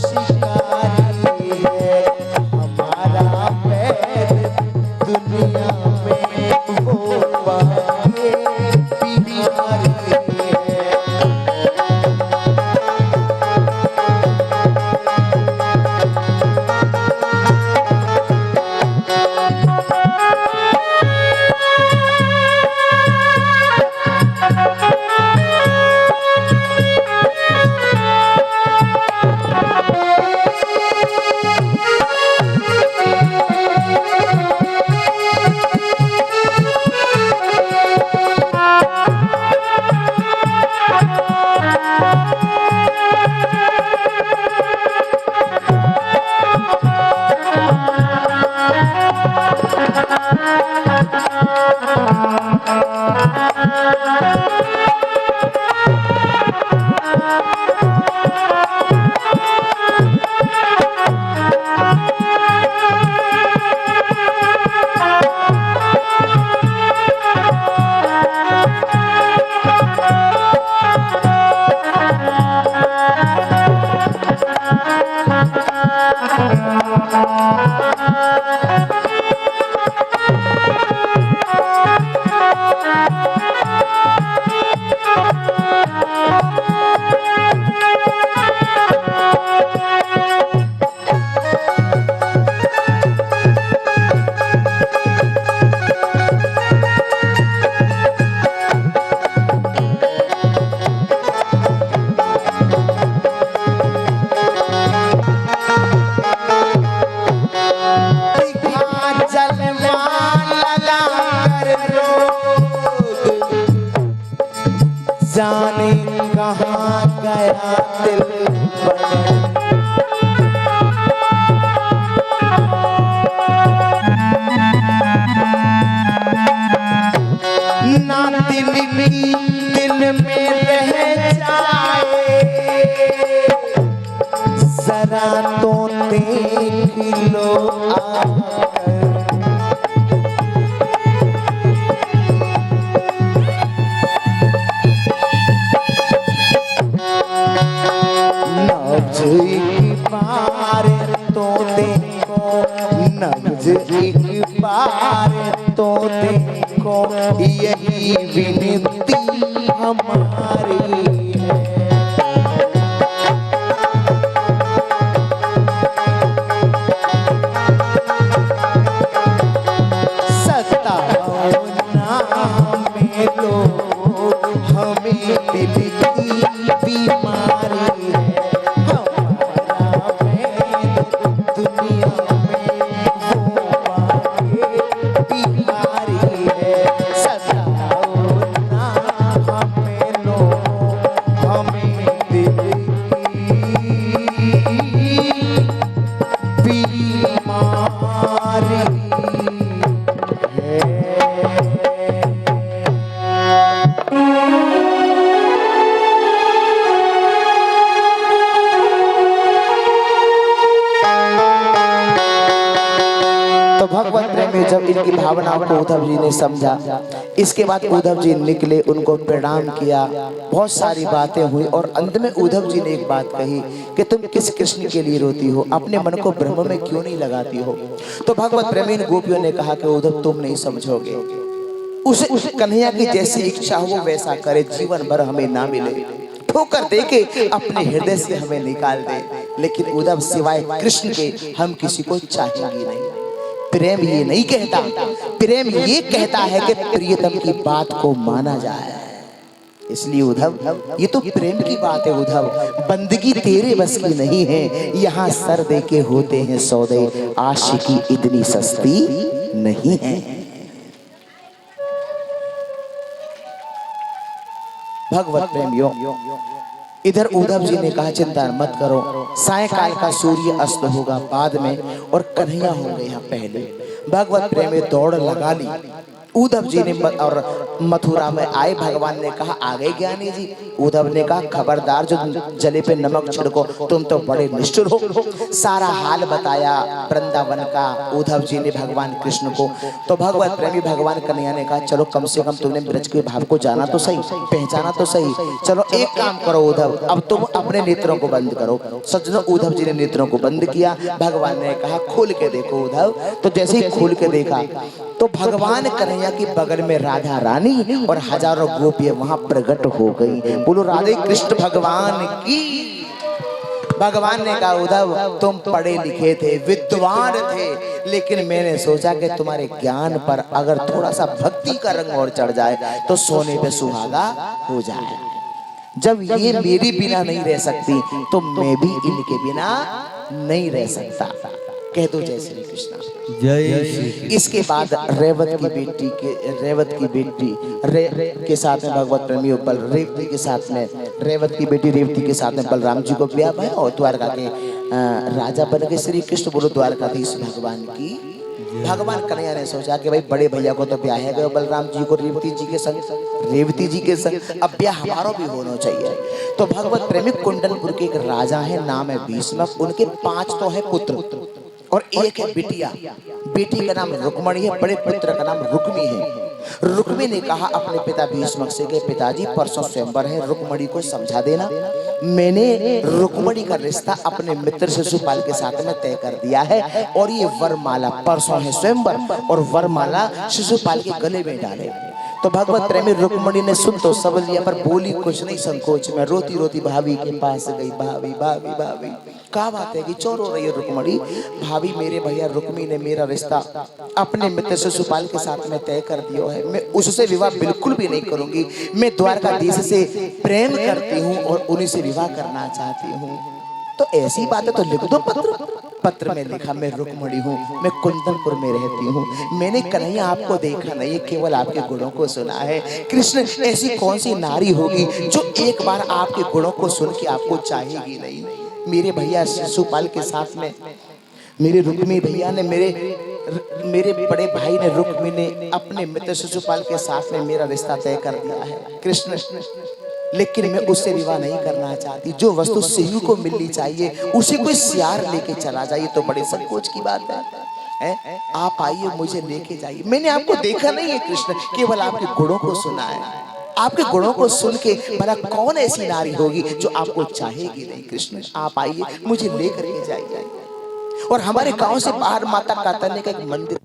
शिकारी है। हमारा पैर दुनिया में वो वाक़ई बीमारी है। जाने कहाँ गया दिल बड़ा। ना दिल की दिल में रह जाए, जरा तो देख लो आकर। नब्ज एक बार तो देखो, नब्ज एक बार तो देखो, यही विनती हमारी है। सताओ ना हमें लोगों, हमें दिल की बीमारी है। हमारा वैद दुनिया में वो बातें बीमारी है। सताओ ना हमें लोगों, हमें दिल की बीमारी है। तो भगवत प्रेमी जब इनकी भावनाओं को उद्धव जी ने समझा, इसके बाद उद्धव जी निकले, उनको प्रणाम किया, बहुत सारी बातें हुई और अंत में उद्धव जी ने एक बात कही कि तुम किस कृष्ण के लिए रोती हो, अपने मन को ब्रह्म में क्यों नहीं लगाती हो। तो भगवत प्रेमी गोपियों ने कहा कि उद्धव तुम नहीं समझोगे, उसे कन्हैया की जैसी इच्छा हो वो वैसा करे, जीवन भर हमें ना मिले, ठोकर दे के अपने हृदय से हमें निकाल दे, लेकिन उद्धव सिवाय कृष्ण के हम किसी को चाहेंगे नहीं। प्रेम ये नहीं कहता, प्रेम ये कहता है कि प्रियतम की बात को माना जाए। इसलिए उद्धव ये तो प्रेम की बात है उद्धव, बंदगी तेरे बस की नहीं है, यहाँ सर दे के होते हैं सौदे, आशिकी इतनी सस्ती नहीं है। भगवत प्रेमियों, इधर उद्धव जी ने कहा चिंता मत करो, सायंकाल का सूर्य अस्त होगा बाद में और कन्हैया होंगे यहाँ पहले। भगवत प्रेमी दौड़ लगा ली, उद्धव जी ने और मथुरा में आए, भगवान ने कहा आ गए ज्ञानी जी। उद्धव ने कहा खबरदार जो जले पे नमक छिड़को, तुम तो बड़े निष्ठुर हो। सारा हाल बताया वृंदावन का उद्धव जी ने भगवान कृष्ण को। तो भगवत प्रेमी भगवान कन्हैया ने कहा चलो कम से कम तुमने ब्रज के भाव को जाना तो सही, पहचाना तो सही, चलो एक काम करो उद्धव, अब तुम अपने नेत्रों को बंद करो। सज्जनों उद्धव जी ने नेत्रों को बंद किया, भगवान ने कहा खोल के देखो उद्धव। तो जैसे ही खोल के देखा तो भगवान कन्हैया की बगल में राधा रानी और हजारों गोपियां वहां प्रकट हो गई। बोलो राधे कृष्ण भगवान की। भगवान ने कहा उद्धव तुम पढ़े लिखे थे, विद्वान थे, लेकिन मैंने सोचा कि तुम्हारे ज्ञान पर अगर थोड़ा सा भक्ति का रंग और चढ़ जाए तो सोने पे सुहागा हो जाए। जब ये मेरे बिना नहीं रह सकती तो मैं भी इनके बिना नहीं रह सकता। कह दो जय श्री कृष्ण। जय श्री। इसके बाद रेवत की बेटी के साथ में भगवत प्रेमियों बल रेवती के साथ में रेवत की बेटी रेवती के साथ में बलराम जी को ब्याह है और द्वारका के राजा बन गए श्री कृष्ण। बोलो द्वारकाधीश भगवान की। भगवान कन्हैया ने सोचा कि भाई बड़े भैया को तो ब्याह है गए बलराम जी को रेवती जी के संग, अब ब्याह हमारा भी होना चाहिए। तो भगवत प्रेमी कुंडनपुर के एक राजा है, नाम है भीष्मक, उनके 5 तो है पुत्र और एक है बिटिया। बेटी का नाम रुक्मणी है, बड़े पुत्र का नाम रुक्मी है। रुक्मी ने कहा अपने पिता भीष्मक से कि पिताजी परसों स्वयंवर है, रुक्मणी को समझा देना। मैंने रुक्मणी का रिश्ता अपने मित्र शिशुपाल के साथ में तय कर दिया है और ये वरमाला परसों है स्वयंवर और वरमाला शिशुपाल के गले में डाले। तो भगवत प्रेमी रुक्मणी ने सुन तो सब लिया पर बोली कुछ नहीं संकोच में, रोती रोती भाभी के पास गई। भाभी भाभी भाभी क्या बात है कि चोर हो रही है रुक्मणी। भाभी मेरे भैया रुक्मी ने मेरा रिश्ता अपने मित्र शिशुपाल के साथ में तय कर दिया है, मैं उससे विवाह बिल्कुल भी नहीं करूंगी। मैं द्वारकाधीश से प्रेम करती हूँ और उन्हीं से विवाह करना चाहती हूँ। तो ऐसी बात है तो लिख दो पत्र। पत्र में लिखा, मैं रुक्मणी हूँ, मैं कुंदनपुर में रहती हूँ। मैंने कन्हैया आपको देखा नहीं, केवल आपके गुणों को सुना है। कृष्ण, ऐसी कौन सी नारी होगी जो एक बार आपके गुणों को सुन के आपको चाहेगी नहीं? मेरे भैया शिशुपाल के साथ में, मेरे रुक्मी भैया ने, मेरे बड़े भाई ने, रुक्मी ने अपने मित्र शिशुपाल के साथ में मेरा रिश्ता तय कर दिया है कृष्ण। लेकिन मैं उससे विवाह नहीं करना चाहती। जो वस्तु सिंह को मिलनी चाहिए उसे कोई सियार लेके चला जाए तो बड़े संकोच की बात है। आप आइए, मुझे लेके जाइए। मैंने आपको देखा नहीं है कृष्ण, केवल आपके गुणों को सुना है। आपके गुणों को सुन के भला कौन ऐसी नारी होगी जो आपको चाहेगी नहीं? कृष्ण, आप आइए, मुझे लेकर के जाइए। और हमारे गांव से बाहर माता कात्यायनी का एक मंदिर,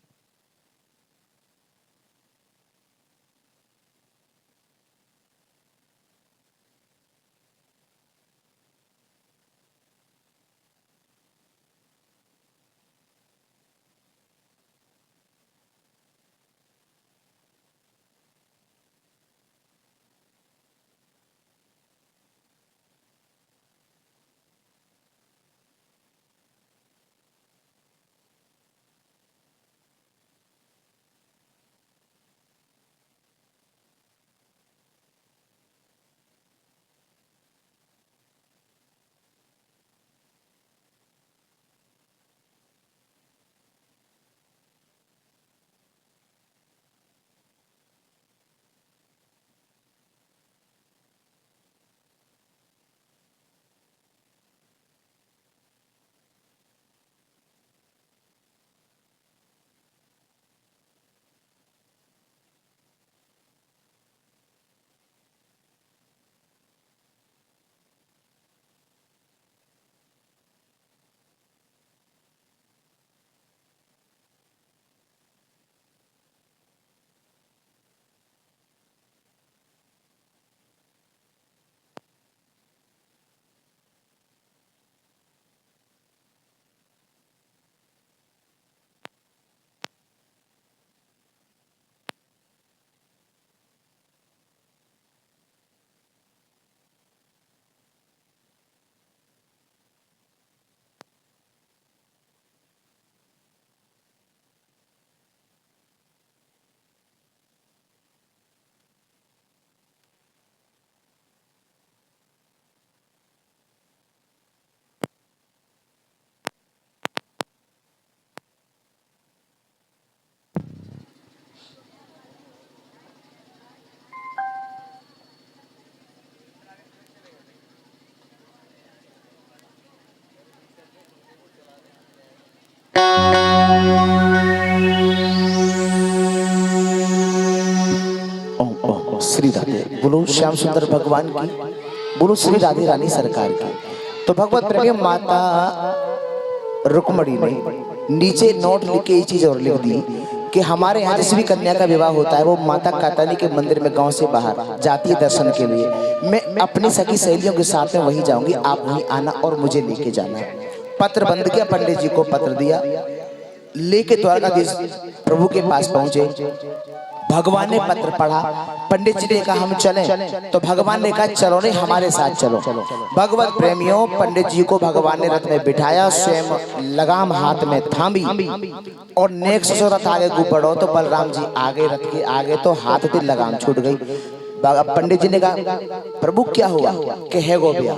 श्री राधे बोलो, श्याम सुंदर भगवान की बोलो, श्री राधे रानी सरकार की। तो भगवत प्रेमी माता रुक्मणी ने नीचे नोट लिख के ये चीज और लिख दी कि हमारे यहाँ जिस भी कन्या का विवाह होता है वो माता कात्यायनी के मंदिर में गांव से बाहर जाती है दर्शन के लिए। मैं अपनी सखी सहेलियों के साथ में वहीं जाऊंगी, आप वहीं आना और मुझे लेके जाना। पत्र बंद किया, पंडित जी को पत्र दिया, लेके द्वारकाधीश प्रभु के पास पहुंचे। भगवान ने पत्र पढ़ा, पंडित जी ने कहा हम चलें, तो भगवान ने कहा चलो नहीं, हमारे साथ चलो। भगवत प्रेमियों, पंडित जी को भगवान ने रथ में बिठाया, स्वयं लगाम हाथ में थामी और नेक्स्ट सो रथ आगे को बढ़ो, तो बलराम जी आगे, रथ के आगे, तो हाथ से लगाम छूट गई। पंडित जी ने कहा प्रभु क्या हुआ? कि है गोपिया।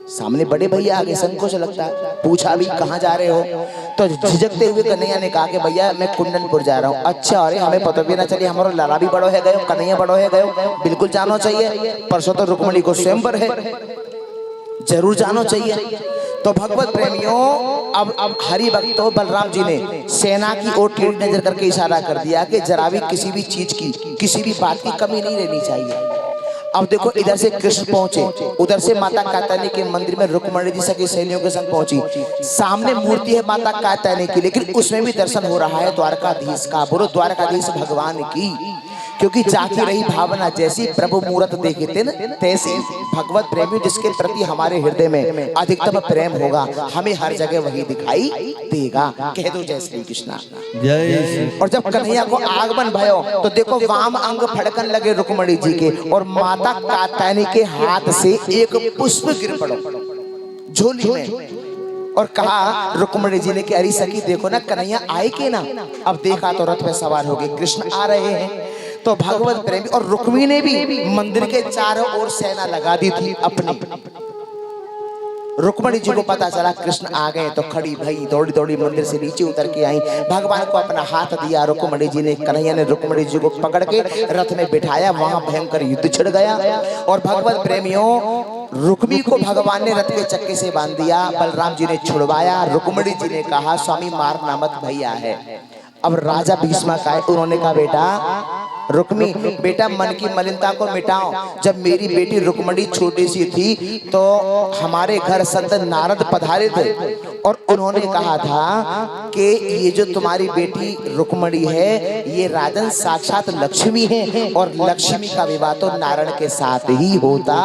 सामने बड़े भैया आगे, संकोच लगता है, पूछा भी कहाँ जा रहे हो? तो झिझकते हुए कन्हैया ने कहा कि भैया मैं कुंदनपुर जा रहा हूँ। अच्छा, अरे हमें पता भी ना चलिए, हमारा लाला भी बड़ो है गयो, कन्हैया बड़ो है गयो, बिल्कुल जानो चाहिए। परसों तो रुक्मणी को स्वयंवर है, जरूर जानो चाहिए। तो भगवत प्रेमियों, अब हरि भक्तों, बलराम जी ने सेना की ओर टेढ़ी नजर करके इशारा कर दिया कि जरा भी किसी भी चीज की, किसी भी बात की कमी नहीं रहनी चाहिए। अब देखो, इधर से कृष्ण पहुंचे, उधर से माता कात्यायनी के मंदिर में रुक्मणी जी सखी सहेलियों के संग पहुंची। सामने मूर्ति है माता कात्यायनी की, लेकिन उसमें भी दर्शन हो रहा है द्वारकाधीश का। बोलो द्वारकाधीश भगवान की, क्योंकि जाती रही भावना जैसी प्रभु मूरत देखते न तैसी। भगवत प्रेमी जिसके प्रति हमारे हृदय में अधिकतम प्रेम होगा, हमें हर जगह वही दिखाई देगा। कह दो जय श्री कृष्णा। जय। और जब कन्हैया को आगमन भयो तो देखो वाम अंग फड़कन लगे रुक्मणी जी के, और माता कात्यायनी के हाथ से एक पुष्प गिर पड़ो झोली में। और कहा रुक्मणी जी ने कि अरे सखी देखो ना कन्हैया आए के ना। अब देखा तो रथ पे सवार हो गए, कृष्ण आ रहे हैं। तो भगवत प्रेमी और रुक्मी ने भी मंदिर के चारों ओर सेना लगा दी थी अपनी। रुक्मणी जी को पता चला कृष्ण आ गए तो खड़ी भई, दौड़ी दौड़ी मंदिर से नीचे उतर के आई, भगवान को अपना हाथ दिया। रुक्मणी जी ने, कन्हैया ने रुक्मणी जी को पकड़ के रथ में बिठाया। वहां भयंकर युद्ध छिड़ गया और भगवत प्रेमियों रुक्मी को भगवान ने रथ के चक्के से बांध दिया। बलराम जी ने छुड़वाया। रुक्मणी जी ने कहा स्वामी मारना मत, भैया है। अब राजा भीष्मा का है, उन्होंने कहा बेटा रुक्मी, बेटा मन की मलिनता को मिटाओ। जब मेरी बेटी रुक्मणी छोटी सी थी तो हमारे घर संत नारद पधारे थे और उन्होंने कहा था कि ये जो तुम्हारी बेटी रुक्मणी है ये राजन साक्षात लक्ष्मी है और लक्ष्मी का विवाह तो नारायण के साथ ही होता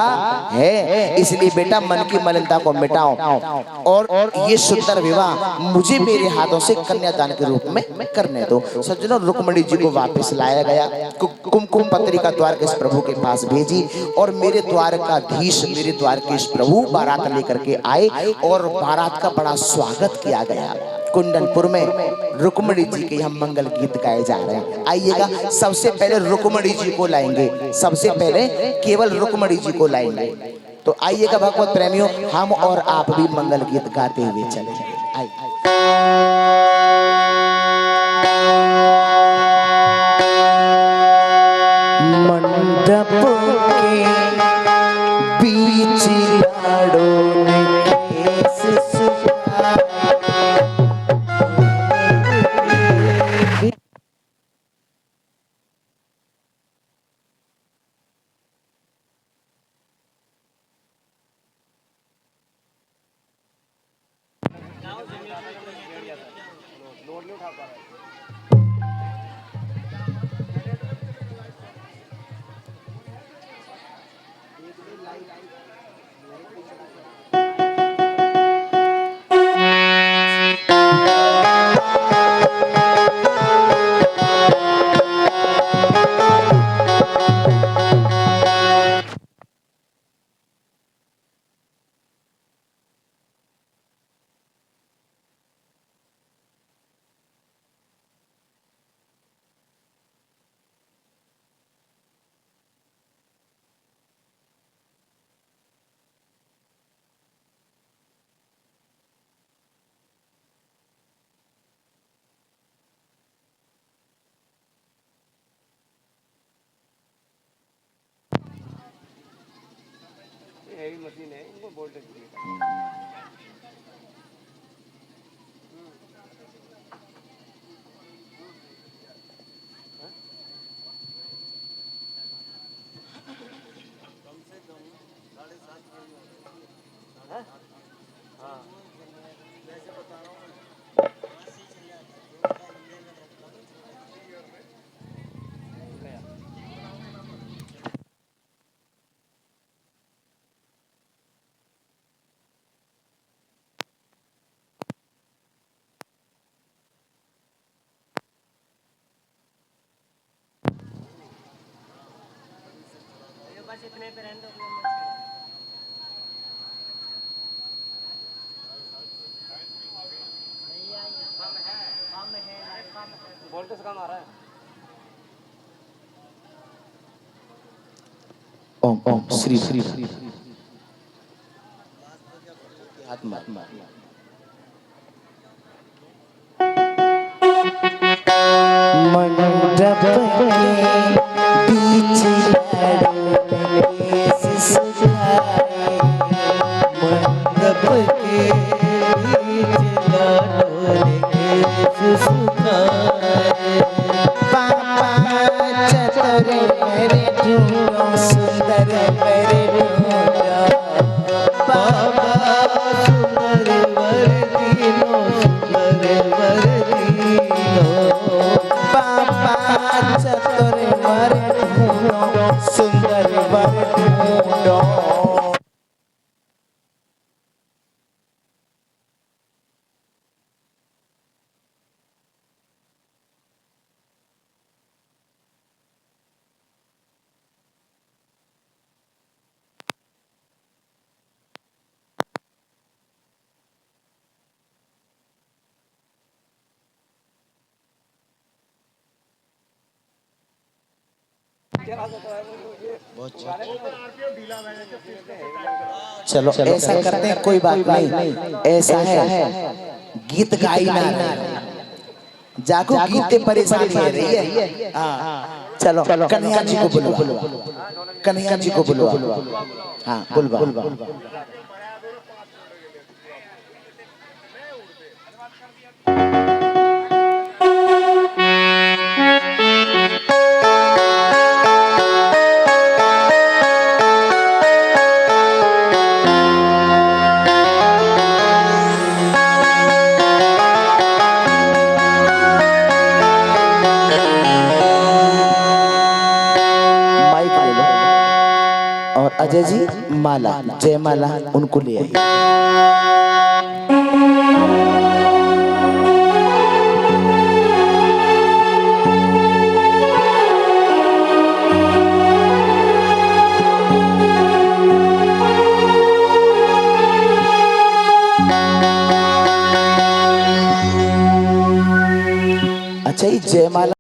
है, इसलिए बेटा मन की मलिनता को मिटाओ और ये सुंदर विवाह मुझे मेरे हाथों से कन्यादान के रूप में करने दो। सज्जनों, रुक्मणी जी को वापस लाया गया। कुमकुम पत्रिका द्वारकेश प्रभु के पास भेजी और मेरे द्वारकाधीश, मेरे द्वारकेश प्रभु बारात लेकर के आए और बारात का बड़ा स्वागत किया गया। कुंडलपुर में रुक्मणी जी के हम मंगल गीत गाए जा रहे हैं। आइएगा, सबसे पहले रुक्मणी जी को लाएंगे, सबसे पहले केवल रुक्मणी जी को लाएंगे। तो आइएगा भगवत प्रेमियों, हम और आप भी मंगल गीत गाते हुए चले। मंडप के बीच लाड़ों ने केस सुखाए। हेवी मशीन है, इनको वोल्टेज बस इतने पे रहने दो। वोल्टेज कम आ रहा है। ओम ओम श्री श्री आत्मा मंडप के बीच लाड़ों ने केस सुखाए। मंडप के बीच लाडों ने केस सुखाए। पापा चतुर मेरे ढूंढो, सुंदर मेरे ढूंढो। बाबा सुंदर वर दीनो, सुंदर वर दीनो। पापा चतुर मेरे ढूंढो, सुंदर वर ढूंढो। चलो ऐसा करते हैं, कोई बात नहीं, ऐसा है गीत गाई ना जाको गीते परेशानी है रही है। हाँ चलो कन्हैया जी को बुलवा, कन्हैया जी को बुलवा। हाँ बुलवा। माइक ले लो और अजय जी माला, जयमाला उनको ले आइए। अच्छा ये जयमाला